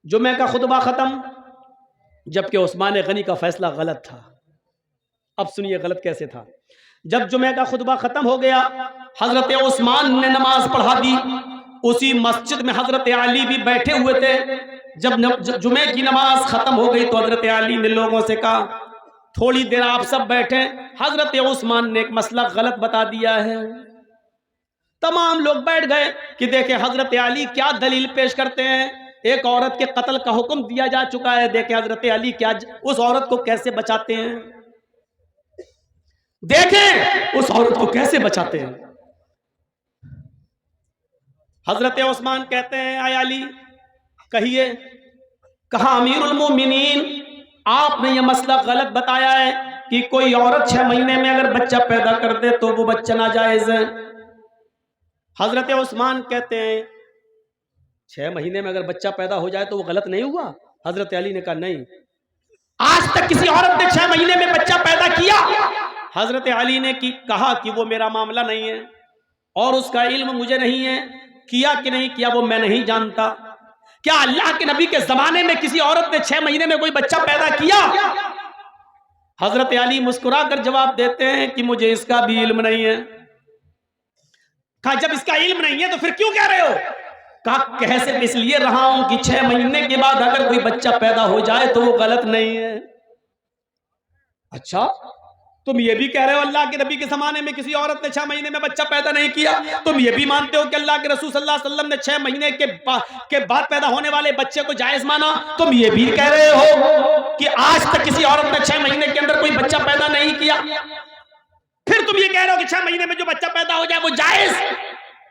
جمعے کا خطبہ ختم، جبکہ عثمان غنی کا فیصلہ غلط تھا. اب سنیے غلط کیسے تھا. جب جمعہ کا خطبہ ختم ہو گیا، حضرت عثمان نے نماز پڑھا دی. اسی مسجد میں حضرت علی بھی بیٹھے ہوئے تھے. جب جمعے کی نماز ختم ہو گئی تو حضرت علی نے لوگوں سے کہا تھوڑی دیر آپ سب بیٹھیں. حضرت عثمان نے ایک مسئلہ غلط بتا دیا ہے. تمام لوگ بیٹھ گئے کہ دیکھیں حضرت علی کیا دلیل پیش کرتے ہیں. ایک عورت کے قتل کا حکم دیا جا چکا ہے، دیکھیں حضرت علی کیا اس عورت کو کیسے بچاتے ہیں. دیکھیں اس عورت کو کیسے بچاتے ہیں. حضرت عثمان کہتے ہیں اے علی کہیے. کہا امیر المومنین آپ نے یہ مسئلہ غلط بتایا ہے. کہ کوئی عورت 6 مہینے میں اگر بچہ پیدا کر دے تو وہ بچہ ناجائز ہے. حضرت عثمان کہتے ہیں 6 مہینے میں اگر بچہ پیدا ہو جائے تو وہ غلط نہیں ہوا؟ حضرت علی نے کہا نہیں، آج تک کسی عورت نے 6 مہینے میں بچہ پیدا کیا؟ حضرت علی نے کہا کہ وہ میرا معاملہ نہیں ہے اور اس کا علم مجھے نہیں ہے، کیا کہ نہیں کیا وہ میں نہیں جانتا. کیا اللہ کے نبی کے زمانے میں کسی عورت نے 6 مہینے میں کوئی بچہ پیدا کیا؟ حضرت علی مسکرا کر جواب دیتے ہیں کہ مجھے اس کا بھی علم نہیں ہے. کہا جب اس کا علم نہیں ہے تو پھر کیوں کہہ رہے ہو؟ کہا کہہ صرف اس لیے رہا ہوں کہ 6 مہینے کے بعد اگر کوئی بچہ پیدا ہو جائے تو وہ غلط نہیں ہے. اچھا تم یہ بھی کہہ رہے ہو اللہ کے نبی کے زمانے میں کسی عورت نے 6 مہینے میں بچہ پیدا نہیں کیا؟ تم یہ بھی مانتے ہو کہ اللہ کے رسول صلی اللہ علیہ وسلم نے 6 مہینے کے بعد پیدا ہونے والے بچے کو جائز مانا؟ تم یہ بھی کہہ رہے ہو کہ آج تک کسی عورت نے 6 مہینے کے اندر کوئی بچہ پیدا نہیں کیا؟ پھر تم یہ کہہ رہے ہو کہ 6 مہینے میں جو بچہ پیدا ہو جائے وہ جائز؟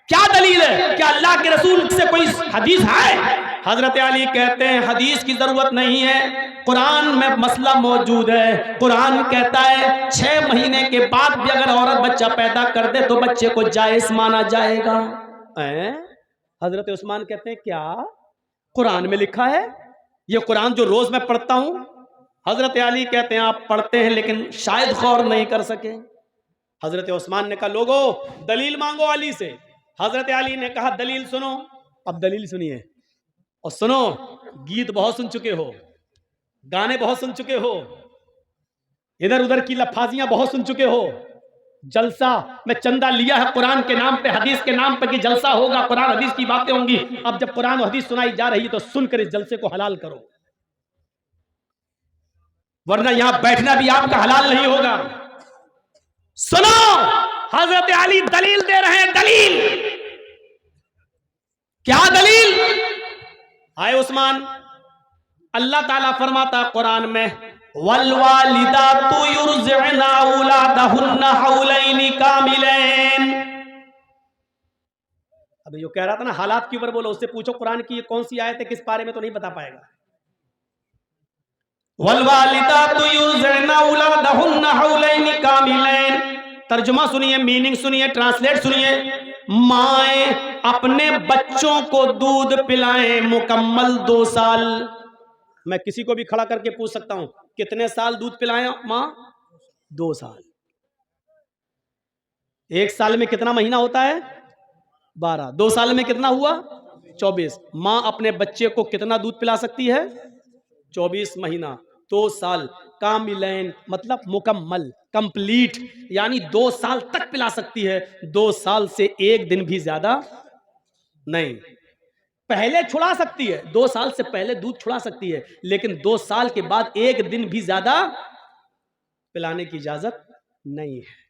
کیا دلیل ہے؟ کیا اللہ کے رسول سے کوئی حدیث ہے؟ حضرت علی کہتے ہیں حدیث کی ضرورت نہیں ہے، قرآن میں مسئلہ موجود ہے. قرآن کہتا ہے 6 مہینے کے بعد بھی اگر عورت بچہ پیدا کر دے تو بچے کو جائز مانا جائے گا. حضرت عثمان کہتے ہیں کیا قرآن میں لکھا ہے؟ یہ قرآن جو روز میں پڑھتا ہوں. حضرت علی کہتے ہیں آپ پڑھتے ہیں لیکن شاید غور نہیں کر سکے. حضرت عثمان نے کہا لوگو دلیل مانگو علی سے. حضرت علی نے کہا دلیل سنو. اب دلیل سنیے اور سنو، گیت بہت سن چکے ہو، گانے بہت سن چکے ہو، ادھر ادھر کی لفاظیاں بہت سن چکے ہو. جلسہ میں چندہ لیا ہے قرآن کے نام پہ، حدیث کے نام پہ کہ جلسہ ہوگا، قرآن حدیث کی باتیں ہوں گی. اب جب قرآن و حدیث سنائی جا رہی تو سن کر اس جلسے کو حلال کرو، ورنہ یہاں بیٹھنا بھی آپ کا حلال نہیں ہوگا. سنو حضرت علی دلیل دے رہے ہیں. دلیل کیا دلیل؟ آئے عثمان، اللہ تعالیٰ فرماتا قرآن میں والوالدات یرضعن اولادہن حولین کاملین. ابھی جو کہہ رہا تھا نا حالات کے اوپر بولو، اس سے پوچھو قرآن کی یہ کون سی آیت ہے کس پارے میں، تو نہیں بتا پائے گا. والوالدات یرضعن اولادہن حولین کاملین. ترجمہ سنیے، میننگ سنیے، ٹرانسلیٹ سنیے. مائیں اپنے بچوں کو دودھ پلائیں مکمل 2 سال. میں کسی کو بھی کھڑا کر کے پوچھ سکتا ہوں کتنے سال دودھ پلائیں ماں؟ 2 سال. 1 سال میں کتنا مہینہ ہوتا ہے؟ 12. 2 سال میں کتنا ہوا؟ 24. ماں اپنے بچے کو کتنا دودھ پلا سکتی ہے؟ 24 مہینہ. 2 سال. کاملین مطلب مکمل، کمپلیٹ، یعنی 2 سال تک پلا سکتی ہے. 2 سال سے 1 دن بھی زیادہ نہیں. پہلے چھڑا سکتی ہے، 2 سال سے پہلے دودھ چھڑا سکتی ہے، لیکن 2 سال کے بعد 1 دن بھی زیادہ پلانے کی اجازت نہیں ہے.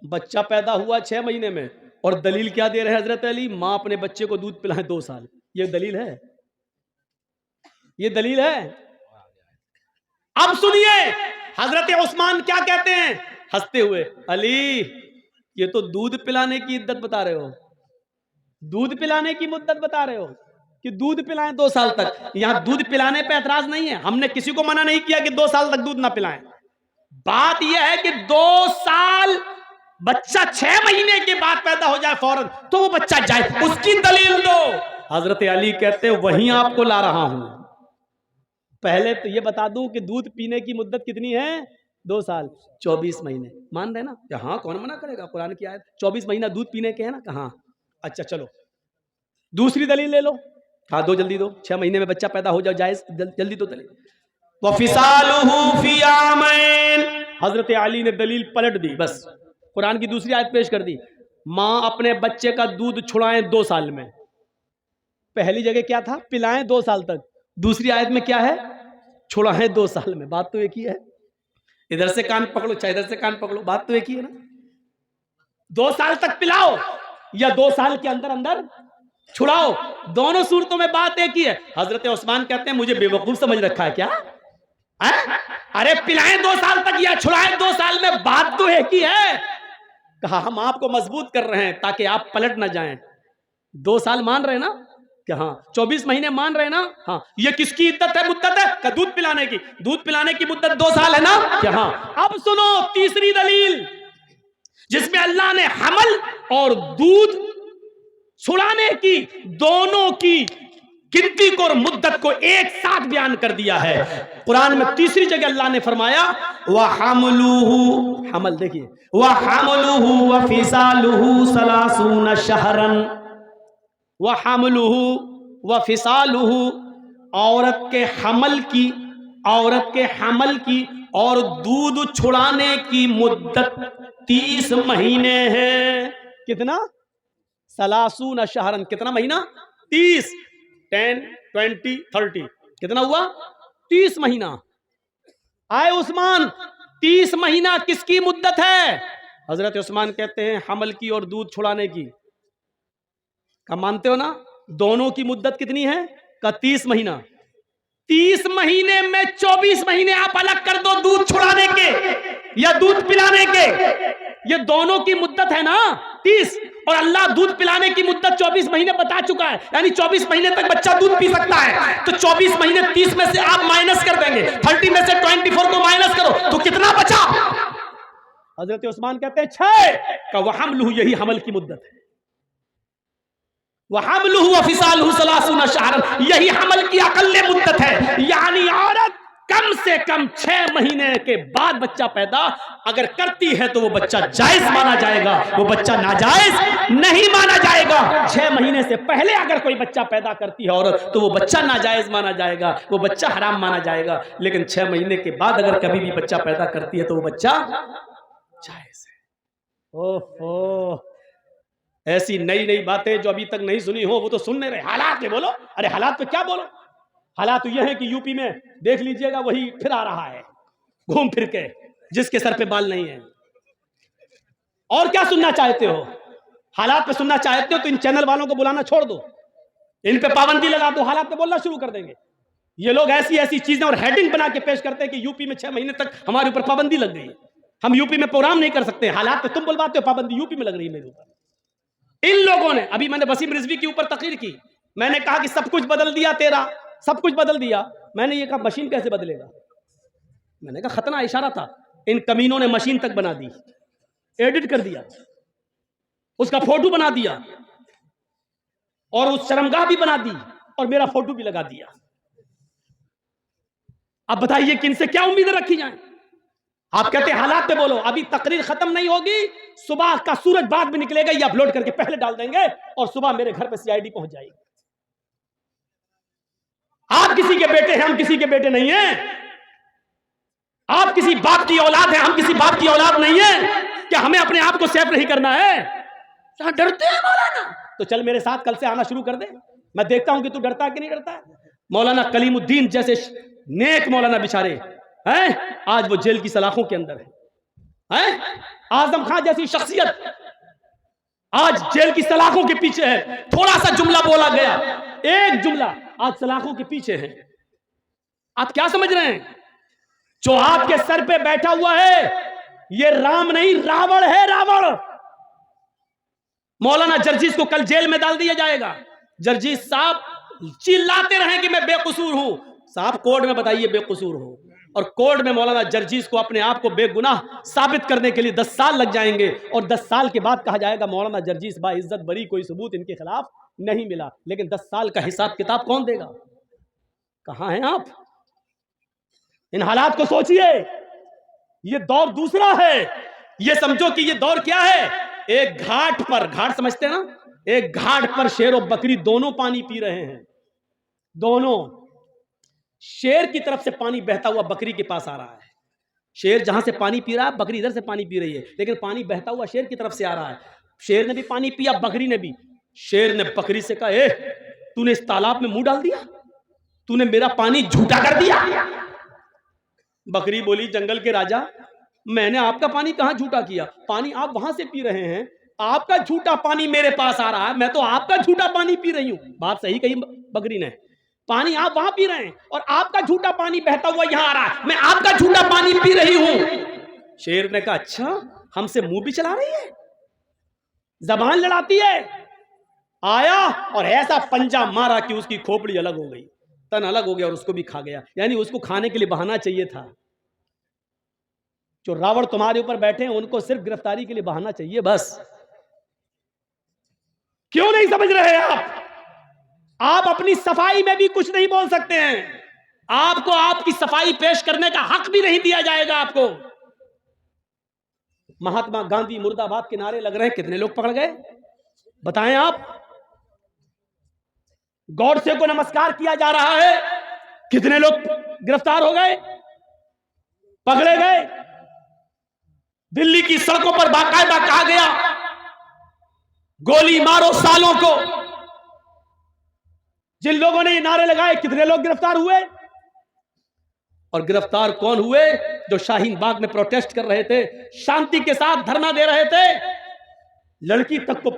بچہ پیدا ہوا 6 مہینے میں اور دلیل کیا دے رہے حضرت علی؟ ماں اپنے بچے کو دودھ پلائے 2 سال. یہ دلیل ہے؟ یہ دلیل ہے؟ اب سنیے حضرت عثمان کیا کہتے ہیں ہنستے ہوئے، علی یہ تو دودھ پلانے کی عدت بتا رہے ہو، دودھ پلانے کی مدت بتا رہے ہو کہ دودھ پلائیں 2 سال تک. یہاں دودھ پلانے پہ اعتراض نہیں ہے، ہم نے کسی کو منع نہیں کیا کہ 2 سال تک دودھ نہ پلائیں. بات یہ ہے کہ 2 سال بچہ 6 مہینے کے بعد پیدا ہو جائے فوراً تو وہ بچہ جائے، اس کی دلیل دو. حضرت علی کہتے ہیں وہیں آپ کو لا رہا ہوں. پہلے تو یہ بتا دوں کہ دودھ پینے کی مدت کتنی ہے؟ 2 سال. 24 مہینے. مان رہے نا کہ ہاں کون منع کرے گا، قرآن کی آیت 24 مہینہ دودھ پینے کے ہیں نا. کہاں؟ اچھا چلو دوسری دلیل لے لو. ہاں دو، جلدی دو. 6 مہینے میں بچہ پیدا ہو جائے جائز، جلدی دو دلیل. وَفِصَالُهُ فِي عَامَيْنِ. حضرت علی نے دلیل پلٹ دی، بس قرآن کی دوسری آیت پیش کر دی. ماں اپنے بچے کا دودھ چھڑائیں 2 سال میں. پہلی جگہ کیا تھا؟ پلائیں 2 سال تک. دوسری آیت میں کیا ہے؟ چھڑائیں 2 سال میں. بات تو ایک ہی ہے. ادھر سے کان پکڑو چاہے ادھر سے کان پکڑو، بات تو ایک ہی ہے نا. 2 سال تک پلاؤ یا 2 سال کے اندر اندر چھڑاؤ، دونوں صورتوں میں بات ایک ہی ہے. حضرت عثمان کہتے ہیں مجھے بے وقوف سمجھ رکھا ہے کیا؟ ارے پلائیں 2 سال تک یا چھڑائیں 2 سال میں، بات تو ایک ہی ہے. کہا ہم آپ کو مضبوط کر رہے ہیں تاکہ آپ پلٹ نہ جائیں. 2 سال مان رہے نا؟ کہ ہاں 24 مہینے مان رہے نا, ہاں یہ کس کی عدت ہے, مدت ہے, کہ دودھ پلانے کی, دودھ پلانے کی مدت 2 سال ہے نا, کہ ہاں. اب سنو تیسری دلیل جس میں اللہ نے حمل اور دودھ چھڑانے کی دونوں کی گنتی کو اور مدت کو ایک ساتھ بیان کر دیا ہے. قرآن میں تیسری جگہ اللہ نے فرمایا وَحَمْلُهُ, حمل دیکھیے, وَحَمْلُهُ وَفِصَالُهُ 30 شَهْرًا, وَحَمْلُهُ وَفِصَالُهُ, عورت کے حمل کی اور دودھ چھڑانے کی مدت 30 مہینے ہے. کتنا؟ 30 شہرن, کتنا مہینہ؟ 30, 10, 20, 30, کتنا ہوا؟ 30 مہینہ. آئے عثمان 30 مہینہ کس کی مدت ہے؟ حضرت عثمان کہتے ہیں حمل کی اور دودھ چھڑانے کی. کیا مانتے ہو نا؟ دونوں کی مدت کتنی ہے؟ کا 30 مہینہ. 30 مہینے میں 24 مہینے آپ الگ کر دو دودھ چھڑانے کے یا دودھ پلانے کے, یہ دونوں کی مدت ہے نا 30, اور اللہ دودھ پلانے کی مدت 24 مہینے بتا چکا ہے, یعنی 24 مہینے تک بچہ دودھ پی سکتا ہے. تو 24 مہینے 30 میں سے آپ مائنس کر دیں گے, 30 میں سے 24 کو مائنس کرو تو کتنا بچا؟ حضرت عثمان کہتے ہیں 6, کہ وَحَمْلُهُ, یہی حمل کی مدت ہے. وَحَمْلُهُ وَفِصَالُهُ 30 شَهْرًا, یہی حمل کی اقل مدت ہے. یعنی عورت کم سے کم 6 مہینے کے بعد بچہ پیدا اگر کرتی ہے تو وہ بچہ جائز مانا جائے گا, وہ بچہ ناجائز نہیں مانا جائے گا. 6 مہینے سے پہلے اگر کوئی بچہ پیدا کرتی ہے عورت تو وہ بچہ ناجائز مانا جائے گا, وہ بچہ حرام مانا جائے گا. لیکن 6 مہینے کے بعد اگر کبھی بھی بچہ پیدا کرتی ہے تو وہ بچہ جائز ہے. اوہو, ایسی نئی نئی باتیں جو ابھی تک نہیں سنی ہو وہ تو سننے رہے. حالات پہ بولو. ارے حالات پہ کیا بولو؟ حالات یہ ہے کہ یو پی میں دیکھ لیجئے گا وہی پھر آ رہا ہے گھوم پھر کے, جس کے سر پہ بال نہیں ہے. اور کیا سننا چاہتے ہو؟ حالات پہ سننا چاہتے ہو تو ان چینل والوں کو بلانا چھوڑ دو, ان پہ پابندی لگا دو, حالات پہ بولنا شروع کر دیں گے. یہ لوگ ایسی ایسی چیزیں اور ہیڈنگ بنا کے پیش کرتے ہیں کہ یو پی میں 6 مہینے تک ہمارے اوپر پابندی لگ گئی ہے, ہم یو پی میں پروگرام نہیں کر سکتے. حالات پہ تم بلواتے ہو, پابندی یو پی میں لگ رہی ہے میرے اوپر. ان لوگوں نے, ابھی میں نے وسیم رضوی کے اوپر تقریر کی, میں نے کہا کہ سب کچھ بدل دیا تیرا, سب کچھ بدل دیا. میں نے یہ کہا مشین کیسے بدلے گا؟ میں نے کہا خطرہ اشارہ تھا. ان کمینوں نے مشین تک بنا دی, ایڈٹ کر دیا, اس کا فوٹو بنا دیا, اور اس شرمگاہ بھی بنا دی, اور میرا فوٹو بھی لگا دیا. اب بتائیے کہ ان سے کیا امیدیں رکھی جائیں؟ آپ کہتے ہیں حالات پہ بولو. ابھی تقریر ختم نہیں ہوگی, صبح کا سورج بعد میں نکلے گا, یہ اپلوڈ کر کے پہلے ڈال دیں گے, اور صبح میرے گھر پہ CID پہنچ جائے گی. آپ کسی کے بیٹے ہیں, ہم کسی کے بیٹے نہیں ہیں. آپ کسی باپ کی اولاد ہیں, ہم کسی باپ کی اولاد نہیں ہیں. کیا ہمیں اپنے آپ کو سیف نہیں کرنا ہے؟ کیا ڈرتے ہیں مولانا؟ تو چل میرے ساتھ کل سے آنا شروع کر دے, میں دیکھتا ہوں کہ تو ڈرتا ہے کہ نہیں ڈرتا ہے. مولانا کلیم الدین جیسے نیک مولانا بیچارے ہیں, آج وہ جیل کی سلاخوں کے اندر ہیں. اعظم خان جیسی شخصیت آج جیل کی سلاخوں کے پیچھے ہے. تھوڑا سا جملہ بولا گیا, ایک جملہ, آج سلاخوں کے پیچھے ہیں. آپ کیا سمجھ رہے ہیں؟ جو آپ کے سر پہ بیٹھا ہوا ہے یہ رام نہیں, راوڑ ہے, راوڑ. مولانا جرجیس کو کل جیل میں ڈال دیا جائے گا. جرجیس صاحب چلاتے رہیں کہ میں بے قصور ہوں. صاحب کورٹ میں بتائیے بے قصور ہوں, اور کورٹ میں مولانا جرجیس کو اپنے آپ کو بے گناہ ثابت کرنے کے لیے 10 سال لگ جائیں گے, اور 10 سال کے بعد کہا جائے گا مولانا جرجیس با عزت بری, کوئی ثبوت ان کے خلاف نہیں ملا. لیکن 10 سال کا حساب کتاب کون دے گا؟ کہاں ہیں آپ؟ ان حالات کو سوچئے. یہ دور دوسرا ہے. یہ سمجھو کہ یہ دور کیا ہے, ایک گھاٹ پر, گھاٹ سمجھتے ہیں نا, ایک گھاٹ پر شیر و بکری دونوں پانی پی رہے ہیں. دونوں, شیر کی طرف سے پانی بہتا ہوا بکری کے پاس آ رہا ہے. شیر جہاں سے پانی پی رہا ہے بکری ادھر سے پانی پی رہی ہے, لیکن پانی بہتا ہوا شیر کی طرف سے آ رہا ہے. شیر نے بھی پانی پیا, بکری نے بھی. شیر نے بکری سے کہا, اے تو نے اس تالاب میں منہ ڈال دیا, تو نے میرا پانی جھوٹا کر دیا. بکری بولی, جنگل کے راجا, میں نے آپ کا پانی کہاں جھوٹا کیا؟ پانی آپ وہاں سے پی رہے ہیں, آپ کا جھوٹا پانی میرے پاس آ رہا ہے, میں تو آپ کا جھوٹا پانی پی رہی ہوں. بات صحیح کہی بکری نے, پانی آپ وہاں پی رہے ہیں اور آپ کا جھوٹا پانی بہتا ہوا یہاں آ رہا ہے, میں آپ کا جھوٹا پانی پی رہی ہوں. شیر نے کہا, اچھا ہم سے منہ بھی چلا رہی ہے, زبان لڑاتی ہے. آیا اور ایسا پنجا مارا کہ اس کی کھوپڑی الگ ہو گئی, تن الگ ہو گیا اور اس کو بھی کھا گیا. یعنی اس کو کھانے کے لیے بہانا چاہیے تھا. جو راوڑ تمہارے اوپر بیٹھے ہیں ان کو صرف گرفتاری کے لیے بہانا چاہیے بس. کیوں نہیں سمجھ رہے آپ اپنی صفائی میں بھی کچھ نہیں بول سکتے ہیں. آپ کو آپ کی صفائی پیش کرنے کا حق بھی نہیں دیا جائے گا آپ کو. مہاتما گاندھی مرد آباد کے نعرے لگ رہے ہیں, کتنے لوگ پکڑ گئے بتائیں آپ. گوڈسے کو نمسکار کیا جا رہا ہے, کتنے لوگ گرفتار ہو گئے, پکڑے گئے. دلی کی سڑکوں پر باقاعدہ کہا گیا گولی مارو سالوں کو. جن لوگوں نے یہ نعرے لگائے کتنے لوگ گرفتار ہوئے, اور گرفتار کون ہوئے؟ جو شاہین باغ میں پروٹیسٹ کر رہے تھے, شانتی کے ساتھ دھرنا دے رہے تھے. لڑکی تک کو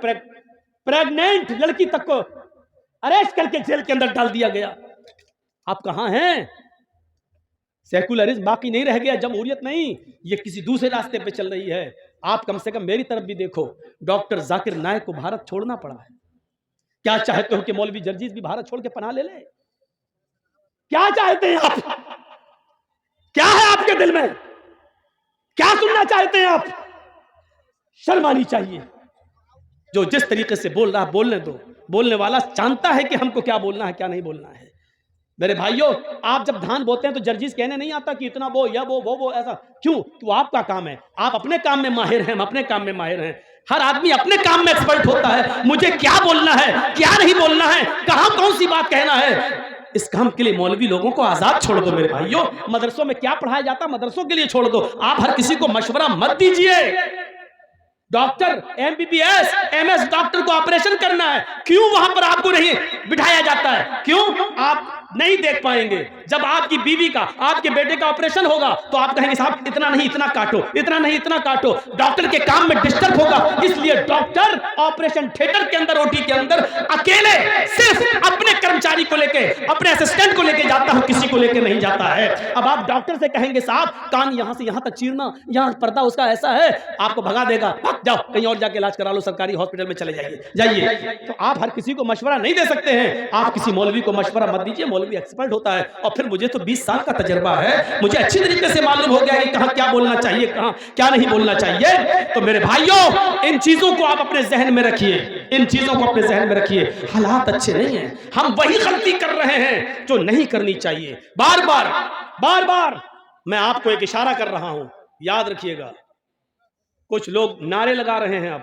پریگنینٹ لڑکی تک کو اریسٹ کر کے جیل کے اندر ڈال دیا گیا. آپ کہاں ہیں؟ سیکولرزم باقی نہیں رہ گیا, جمہوریت نہیں, یہ کسی دوسرے راستے پہ چل رہی ہے. آپ کم سے کم میری طرف بھی دیکھو. ڈاکٹر ذاکر نائک کو بھارت چھوڑنا پڑا ہے. کیا چاہتے ہو کہ مولوی جرجیز بھی بھارت چھوڑ کے پناہ لے لے؟ کیا چاہتے ہیں آپ؟ کیا ہے آپ کے دل میں؟ کیا سننا چاہتے ہیں آپ؟ شرم آنی چاہیے. جو جس طریقے سے بول رہا بولنے دو. بولنے والا جانتا ہے کہ ہم کو کیا بولنا ہے کیا نہیں بولنا ہے. میرے بھائیوں, آپ جب دھان بوتے ہیں تو جرجیز کہنے نہیں آتا کہ اتنا بو یا وہ ایسا. کیوں؟ تو آپ کا کام ہے, آپ اپنے کام میں ماہر ہیں, ہم اپنے کام میں ماہر ہیں. ہر آدمی اپنے کام میں ایکسپرٹ ہوتا ہے. مجھے کیا بولنا ہے کیا نہیں بولنا ہے, کہاں کون سی بات کہنا ہے, اس کام کے لیے مولوی لوگوں کو آزاد چھوڑ دو. میرے بھائیوں, مدرسوں میں کیا پڑھایا جاتا مدرسوں کے لیے چھوڑ دو. آپ ہر کسی کو مشورہ مت دیجیے. ڈاکٹر MBBS MS ڈاکٹر کو آپریشن کرنا ہے, کیوں وہاں پر آپ کو نہیں بٹھایا جاتا ہے؟ کیوں؟ آپ نہیں دیکھ پائیں گے. جب آپ کی بیوی کا آپ کے بیٹے کا آپریشن ہوگا تو آپ کہیں گے صاحب اتنا نہیں اتنا کاٹو, اتنا نہیں اتنا کاٹو. ڈاکٹر کے کام میں ڈسٹرب ہوگا, اس لیے ڈاکٹر آپریشن تھیٹر کے اندر OT کے اندر اکیلے صرف اپنے کرمچاری کو لے کے اپنے اسسٹنٹ کو لے کے جاتا ہوں, کسی کو لے کے نہیں جاتا ہے. اب آپ ڈاکٹر سے کہیں گے صاحب کان یہاں سے یہاں تک چیرنا, یہاں پردہ اس کا ایسا ہے, آپ کو بھگا دے گا, جاؤ کہیں اور جا کے علاج کرا لو, سرکاری ہاسپٹل میں چلے جائیے. تو آپ ہر کسی کو مشورہ نہیں دے سکتے ہیں. آپ کسی مولوی کو مشورہ مت دیجیے, مولوی ایکسپرٹ ہوتا ہے. اور پھر مجھے تو 20 سال کا تجربہ ہے, مجھے اچھی طریقے سے معلوم ہو گیا کہ کہاں کیا بولنا چاہیے, کہاں کیا نہیں بولنا چاہیے. تو میرے بھائیوں, ان چیزوں کو آپ اپنے ذہن میں رکھیے, ان چیزوں کو اپنے ذہن میں رکھیے. حالات اچھے نہیں ہیں, ہم وہی غلطی کر رہے ہیں جو نہیں کرنی چاہیے. بار بار میں آپ کو ایک اشارہ کر رہا ہوں, یاد رکھیے گا. کچھ لوگ نعرے لگا رہے ہیں, اب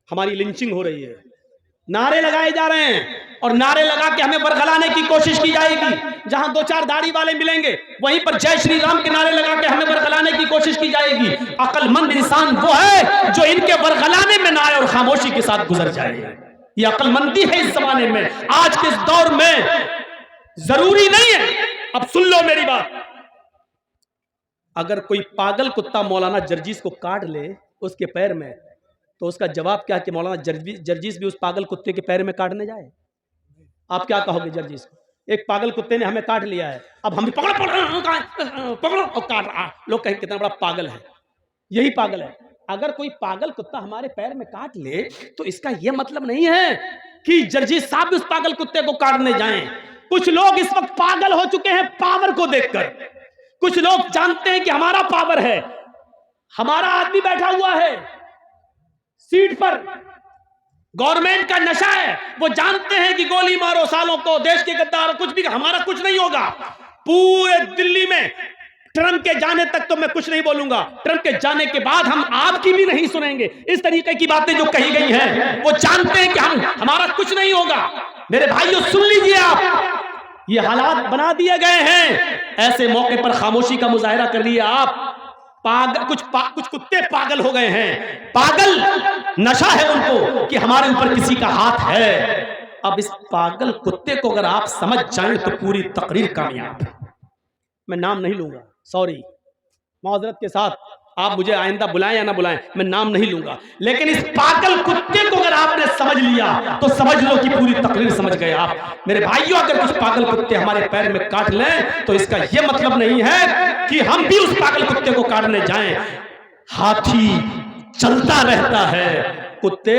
ہماری لنچنگ ہو رہی ہے, نعرے لگائے جا رہے ہیں, اور نعرے لگا کے ہمیں برگلانے کی کوشش کی جائے گی. جہاں 2-4 داڑھی والے ملیں گے وہیں پر جے شری رام کے نعرے لگا کے ہمیں برگلانے کی کوشش کی جائے گی. عقل مند انسان وہ ہے جو ان کے برگلانے میں نہ آئے اور خاموشی کے ساتھ گزر جائے. یہ عقل مندی ہے اس زمانے میں, آج کے اس دور میں. ضروری نہیں ہے, اب سن لو میری بات, اگر کوئی پاگل کتا مولانا جرجیز کو کاٹ لے اس کے پیر میں, تو اس کا جواب کیا کہ مولانا جرجیز بھی اس پاگل کتے کے پیر میں کاٹنے جائے؟ آپ کیا کہو گے جرجیز کو؟ ایک پاگل کتے نے ہمیں کاٹ لیا ہے, اب ہم بھی پکڑو اور کاٹ رہا. لوگ کہیں کتنا بڑا پاگل ہے. یہی پاگل ہے. اگر کوئی پاگل کتا ہمارے پیر میں کاٹ لے تو اس کا یہ مطلب نہیں ہے کہ جرجیز صاحب بھی اس پاگل کتے کو کاٹنے جائیں. کچھ لوگ اس وقت پاگل ہو چکے ہیں پاور کو دیکھ کر. کچھ لوگ جانتے ہیں کہ ہمارا پاور ہے, ہمارا آدمی بیٹھا ہوا ہے سیٹ پر, گورنمنٹ کا نشہ ہے, وہ جانتے ہیں کہ گولی مارو سالوں کو, دیش کے غدار, کچھ بھی, ہمارا کچھ نہیں ہوگا. پورے دلی میں ٹرمپ کے جانے تک تو میں کچھ نہیں بولوں گا, ٹرمپ کے جانے کے بعد ہم آپ کی بھی نہیں سنیں گے. اس طریقے کی باتیں جو کہی گئی ہیں, وہ جانتے ہیں کہ ہمارا کچھ نہیں ہوگا. میرے بھائیوں سن لیجئے, آپ یہ حالات بنا دیے گئے ہیں. ایسے موقع پر خاموشی کا مظاہرہ کر لیے آپ. کچھ کتے پاگل ہو گئے ہیں, پاگل نشہ ہے ان کو کہ ہمارے اوپر کسی کا ہاتھ ہے. اب اس پاگل کتے کو اگر آپ سمجھ جائیں تو پوری تقریر کامیاب. میں نام نہیں لوں گا, سوری, معذرت کے ساتھ, آپ مجھے آئندہ بلائیں یا نہ بلائیں, میں نام نہیں لوں گا. لیکن اس پاگل کتے کو اگر آپ نے سمجھ لیا تو سمجھ لو کہ پوری تقریر سمجھ گئے آپ. میرے بھائیوں, اگر کچھ پاگل کتے ہمارے پیر میں کاٹ لیں تو اس کا یہ مطلب نہیں ہے کہ ہم بھی اس پاگل کتے کو کاٹنے جائیں. ہاتھی چلتا رہتا ہے, کتے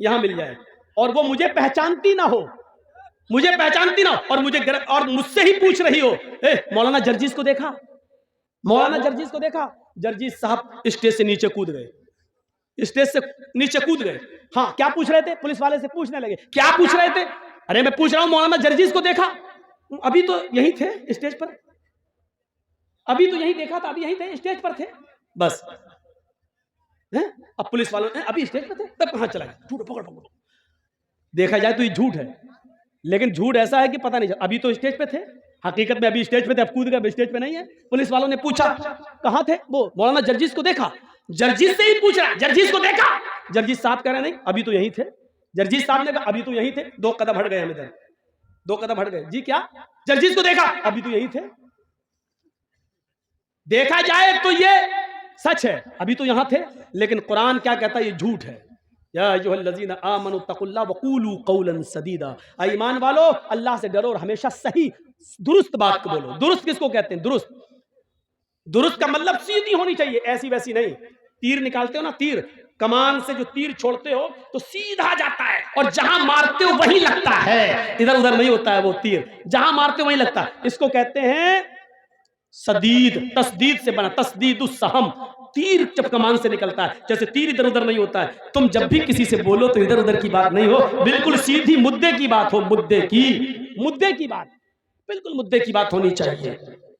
یہاں مل جائے اور وہ مجھے پہچانتی نہ ہو، مجھے پہچانتی نہ ہو اور مجھ سے ہی پوچھ رہی ہو مولانا جرجیز کو دیکھا، مولانا جرجیز کو دیکھا؟ جرجیز صاحب اسٹیج سے نیچے کود گئے، اسٹیج سے نیچے کود گئے. ہاں کیا پوچھ رہے تھے؟ پولیس والے سے پوچھنے لگے کیا پوچھ رہے تھے؟ ارے میں پوچھ رہا ہوں مولانا جرجیز کو دیکھا؟ ابھی تو یہی تھے اسٹیج پر، ابھی تو یہی دیکھا تھا، ابھی یہی تھے اسٹیج پر تھے. بس اب پولیس والوں نے ابھی اسٹیج پر تھے تب کہاں چلا گیا؟ جھوٹ پکڑو. دیکھا جائے تو یہ جھوٹ ہے، لیکن جھوٹ ایسا ہے کہ پتہ نہیں، ابھی تو اسٹیج پہ تھے، حقیقت میں ابھی اسٹیج پہ تھے، اب کود گئے، اب اسٹیج پہ نہیں ہے. پولیس والوں نے پوچھا کہاں تھے؟ وہ مولانا جرجیز کو دیکھا. جرجیز سے ہی پوچھ رہا جرجیز کو دیکھا؟ جرجیز صاحب کہہ رہے نہیں ابھی تو یہی تھے. جرجیز صاحب نے کہا ابھی تو یہی تھے. 2 قدم ہٹ گئے ہم ادھر، 2 قدم ہٹ گئے. جی کیا؟ جرجیز کو دیکھا؟ ابھی تو یہی تھے. دیکھا جائے تو یہ سچ ہے، ابھی تو یہاں تھے، لیکن قرآن کیا کہتا ہے؟ یہ جھوٹ ہے. یا ایھا الذین آمنوا اتقوا اللہ وقولوا قولا سدیدا. اے ایمان والو اللہ سے ڈرو اور ہمیشہ صحیح درست بات کو بولو. درست کس کو کہتے ہیں؟ درست، درست کا مطلب سیدھی ہونی چاہیے، ایسی ویسی نہیں. تیر نکالتے ہو نا، تیر کمان سے جو تیر چھوڑتے ہو تو سیدھا جاتا ہے اور جہاں مارتے ہو وہیں لگتا ہے، ادھر ادھر نہیں ہوتا ہے. وہ تیر جہاں مارتے ہو وہیں لگتا ہے. اس کو کہتے ہیں سدید، تسدید سے بنا، تسدید السہم. تیر جب کمان سے نکلتا ہے جیسے تیر ادھر ادھر نہیں ہوتا ہے. تم جب بھی کسی سے بولو تو ادھر ادھر کی بات نہیں ہو، بالکل سیدھی مدے کی بات ہو. مدے کی بات، بالکل مدے کی بات ہونی چاہیے.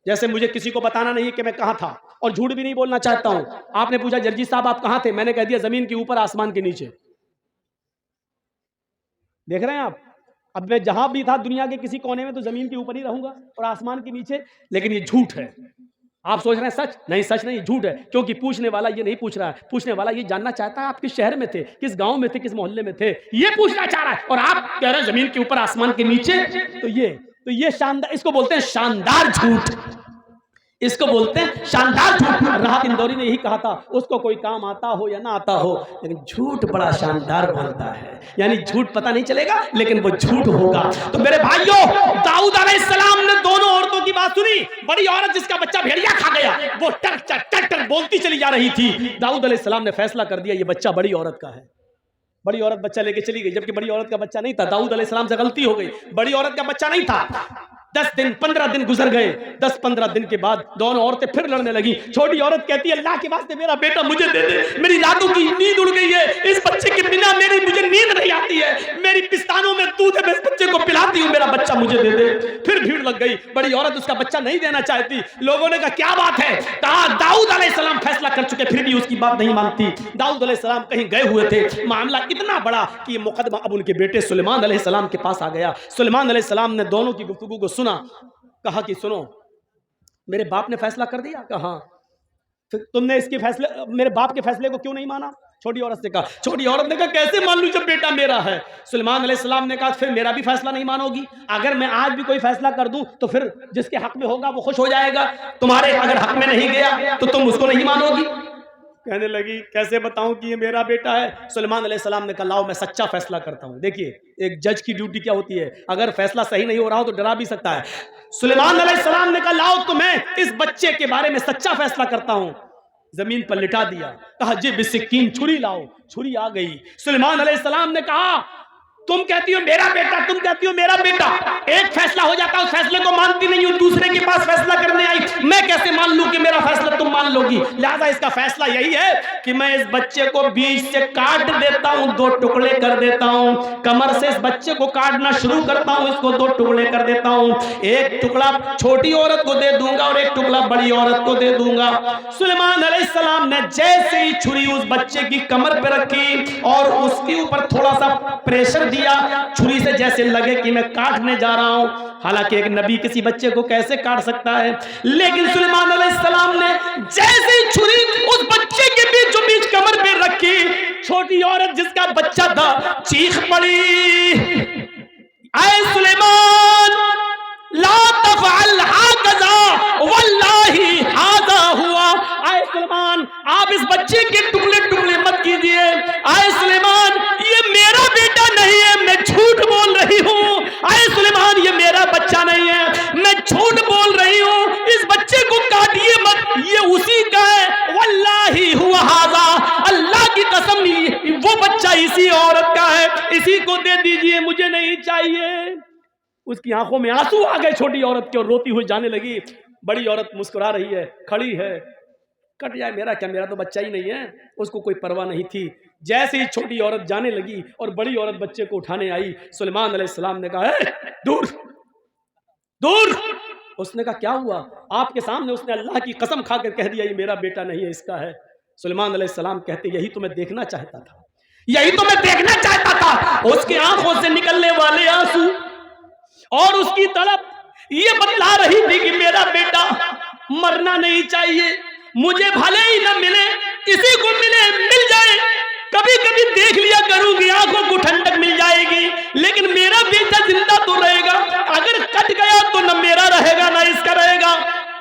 جیسے مجھے کسی کو بتانا نہیں کہ میں کہاں تھا، اور جھوٹ بھی نہیں بولنا چاہتا ہوں. آپ نے پوچھا جرجیز صاحب آپ کہاں تھے؟ میں نے کہہ دیا زمین کے اوپر آسمان کے نیچے. دیکھ رہے ہیں آپ؟ اب میں جہاں بھی تھا دنیا کے کسی کونے میں تو زمین کے اوپر ہی رہوں گا اور آسمان کے نیچے. لیکن یہ جھوٹ ہے. آپ سوچ رہے ہیں سچ؟ نہیں، سچ نہیں، جھوٹ ہے. کیونکہ پوچھنے والا یہ نہیں پوچھ رہا ہے، پوچھنے والا یہ جاننا چاہتا ہے آپ کس شہر میں تھے، کس گاؤں میں تھے، کس محلے میں تھے، یہ پوچھنا چاہ رہا ہے. اور آپ کہہ رہے ہیں زمین کے اوپر آسمان کے نیچے. تو یہ شاندار، اس کو بولتے ہیں شاندار جھوٹ، اس کو بولتے ہیں شاندار جھوٹ. راحت اندوری نے یہی کہا تھا، اس کو کوئی کام آتا ہو یا نہ آتا ہو لیکن جھوٹ بڑا شاندار بولتا ہے. یعنی جھوٹ پتہ نہیں چلے گا لیکن وہ جھوٹ ہوگا. تو میرے بھائیوں، داؤد علیہ السلام نے دونوں عورتوں کی بات سنی. بڑی عورت جس کا بچہ بھیڑیا کھا گیا، وہ ٹر بولتی چلی جا رہی تھی. داؤد علیہ السلام نے فیصلہ کر دیا یہ بچہ بڑی عورت کا ہے. بڑی عورت بچہ لے کے چلی گئی، جبکہ بڑی عورت کا بچہ نہیں تھا. داؤد علیہ السلام سے غلطی ہو گئی، بڑی عورت کا بچہ نہیں تھا. 10 دن 15 دن گزر گئے. 10-15 دن کے بعد دونوں عورتیں پھر لڑنے لگی. چھوٹی عورت کہتی ہے اللہ کے واسطے میرا بیٹا مجھے دے دے، میری راتوں کی نیند اڑ گئی ہے، اس بچے کے بنا مجھے نیند نہیں آتی ہے، میری پستانوں میں دودھ ہے، میں اس بچے کو پلاتی ہوں، میرا بچہ مجھے دے دے. پھر بھیڑ لگ گئی. بڑی عورت اس کا بچہ نہیں دینا چاہتی. لوگوں نے کہا کیا بات ہے؟ کہا داؤد علیہ السلام فیصلہ کر چکے پھر بھی اس کی بات نہیں مانتی. داؤد علیہ السلام کہیں گئے ہوئے تھے، معاملہ اتنا بڑا کہ یہ مقدمہ اب ان کے بیٹے سلیمان علیہ السلام کے پاس آ گیا. سلیمان علیہ السلام نے دونوں کی گفتگو کو سنا. کہا کہ سنو، میرے باپ نے فیصلہ کر دیا. کہا تم نے اس کے فیصلے، میرے باپ کے فیصلے کو کیوں نہیں مانا؟ چھوٹی عورت سے کہا. چھوٹی عورت نے کہا کیسے مان لوں جب بیٹا میرا ہے؟ سلیمان علیہ السلام نے کہا پھر میرا بھی فیصلہ نہیں مانو گی؟ اگر میں آج بھی کوئی فیصلہ کر دوں تو پھر جس کے حق میں ہوگا وہ خوش ہو جائے گا، تمہارے اگر حق میں نہیں گیا تو تم اس کو نہیں مانو گی. کہنے لگی کیسے بتاؤں کہ یہ میرا بیٹا ہے؟ سلیمان علیہ السلام نے کہا لاؤ میں سچا فیصلہ کرتا ہوں. دیکھیے ایک جج کی ڈیوٹی کیا ہوتی ہے، اگر فیصلہ صحیح نہیں ہو رہا ہو تو ڈرا بھی سکتا ہے. سلیمان علیہ السلام نے کہا لاؤ تو میں اس بچے کے بارے میں سچا فیصلہ کرتا ہوں. زمین پر لٹا دیا. کہا جی بسکین چھری لاؤ. چھری آ گئی. سلیمان علیہ السلام نے کہا تم کہتی ہو میرا بیٹا، تم کہتی ہو میرا بیٹا، ایک فیصلہ ہو جاتا ہے اس فیصلے کو مانتی نہیں ہوں، دوسرے کے پاس فیصلہ کرنے آئی، میں کیسے مان لوں کہ میرا فیصلہ تم مان لو گی؟ لہذا اس کا فیصلہ یہی ہے کہ میں اس بچے کو بیچ سے کاٹ دیتا ہوں، 2 ٹکڑے کر دیتا ہوں. کمر سے اس بچے کو کاٹنا شروع کرتا ہوں، اس کو 2 ٹکڑے کر دیتا ہوں. ایک ٹکڑا چھوٹی عورت کو دے دوں گا اور ایک ٹکڑا بڑی عورت کو دے دوں گا. سلیمان علیہ السلام نے جیسے ہی چھری اس بچے کی کمر پہ رکھی اور اس کے اوپر تھوڑا سا پریشر دیا، چھری سے جیسے لگے کہ میں کاٹنے جا رہا ہوں. حالانکہ ایک نبی کسی بچے کو کیسے کاٹ سکتا ہے؟ لیکن سلیمان علیہ السلام نے جیسے ہی چھری اس بچے کے بیچوں بیچ کمر پہ رکھی، چھوٹی عورت جس کا بچہ تھا چیخ پڑی، اے سلیمان لا تفعل هكذا واللہ هذا ہوا. اے سلیمان آپ اس بچے کے ٹکڑے ٹکڑے مت کیجئے. اے سلیمان یہ میرا بیٹا نہیں ہے، میں جھوٹ بول رہی ہوں. اے سلیمان یہ میرا بچہ نہیں ہے، میں جھوٹ بول رہی ہوں. اس بچے کو کاٹیے مت، یہ اسی کا ہے. واللہ هو هذا، اللہ کی قسم وہ بچہ بچہ اسی عورت کا ہے، اسی کو دے دیجئے، مجھے نہیں چاہیے۔ اس کی آنکھوں میں آنسو آ گئے چھوٹی عورت کے، اور روتی ہوئی جانے لگی۔ بڑی عورت مسکرا رہی ہے، کھڑی ہے، کٹ جائے میرا کیا، میرا تو بچہ ہی نہیں ہے، اس کو کوئی پرواہ نہیں تھی۔ جیسے ہی چھوٹی عورت جانے لگی اور بڑی عورت بچے کو اٹھانے آئی، سلیمان علیہ السلام نے کہا اے دور دور۔ اس نے کہا کیا ہوا؟ آپ کے سامنے اس نے اللہ کی قسم کھا کر کہہ دیا یہ میرا بیٹا نہیں ہے، اس کا ہے۔ سلیمان علیہ السلام کہتے یہی تو میں دیکھنا چاہتا تھا، یہی تو میں دیکھنا چاہتا تھا۔ اس کے آنکھوں سے نکلنے والے آنسو اور اس کی طلب یہ بتلا رہی تھی کہ میرا بیٹا مرنا نہیں چاہیے، مجھے بھلے ہی نہ ملے، کسی کو ملے مل جائے، کبھی کبھی دیکھ لیا کروں گی، آنکھوں کو ٹھنڈک مل جائے گی، لیکن میرا بیٹا زندہ تو رہے گا، اگر کٹ گیا تو نہ میرا رہے گا نہ اس کا رہے گا۔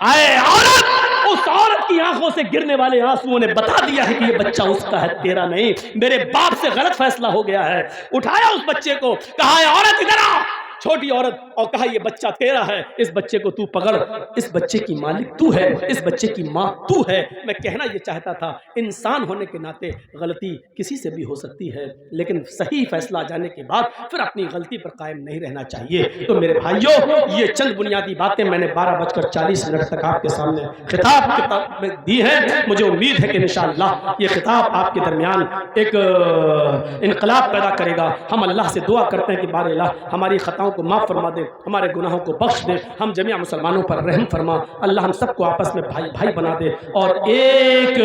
اے عورت! اس عورت کی آنکھوں سے گرنے والے آنسوؤں نے بتا دیا ہے کہ یہ بچہ اس کا ہے، تیرا نہیں، میرے باپ سے غلط فیصلہ ہو گیا ہے۔ اٹھایا اس بچے کو، کہا اے عورت ادھر آ، چھوٹی عورت، اور کہا یہ بچہ تیرا ہے، اس بچے کو تو پکڑ، اس بچے کی مالک تو ہے، اس بچے کی ماں تو ہے۔ میں کہنا یہ چاہتا تھا انسان ہونے کے ناطے غلطی کسی سے بھی ہو سکتی ہے، لیکن صحیح فیصلہ جانے کے بعد پھر اپنی غلطی پر قائم نہیں رہنا چاہیے۔ تو میرے بھائیوں، یہ چند بنیادی باتیں میں نے 12:40 تک آپ کے سامنے خطاب میں دی ہیں۔ مجھے امید ہے کہ انشاءاللہ یہ خطاب آپ کے درمیان ایک انقلاب پیدا کرے گا۔ ہم اللہ سے دعا کرتے ہیں کہ بار الہ ہماری خطاؤں کو معاف فرما دے، ہمارے گناہوں کو بخش دے، ہم جميع مسلمانوں پر رحم فرما۔ اللہ ہم سب کو آپس میں بھائی بھائی بنا دے اور ایک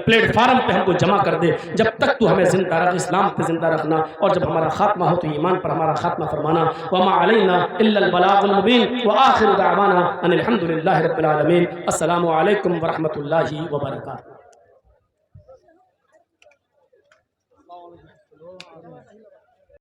پلیٹ فارم پہ ہم کو جمع کر دے۔ جب تک تو ہمیں زندہ رکھ، اسلام پہ زندہ رکھنا، اور جب ہمارا خاتمہ ہو تو ایمان پر ہمارا خاتمہ فرمانا۔ وما علینا الا البلاغ المبین، وآخر دعوانا ان الحمد للہ رب العالمین۔ السلام علیکم ورحمۃ اللہ وبرکاتہ۔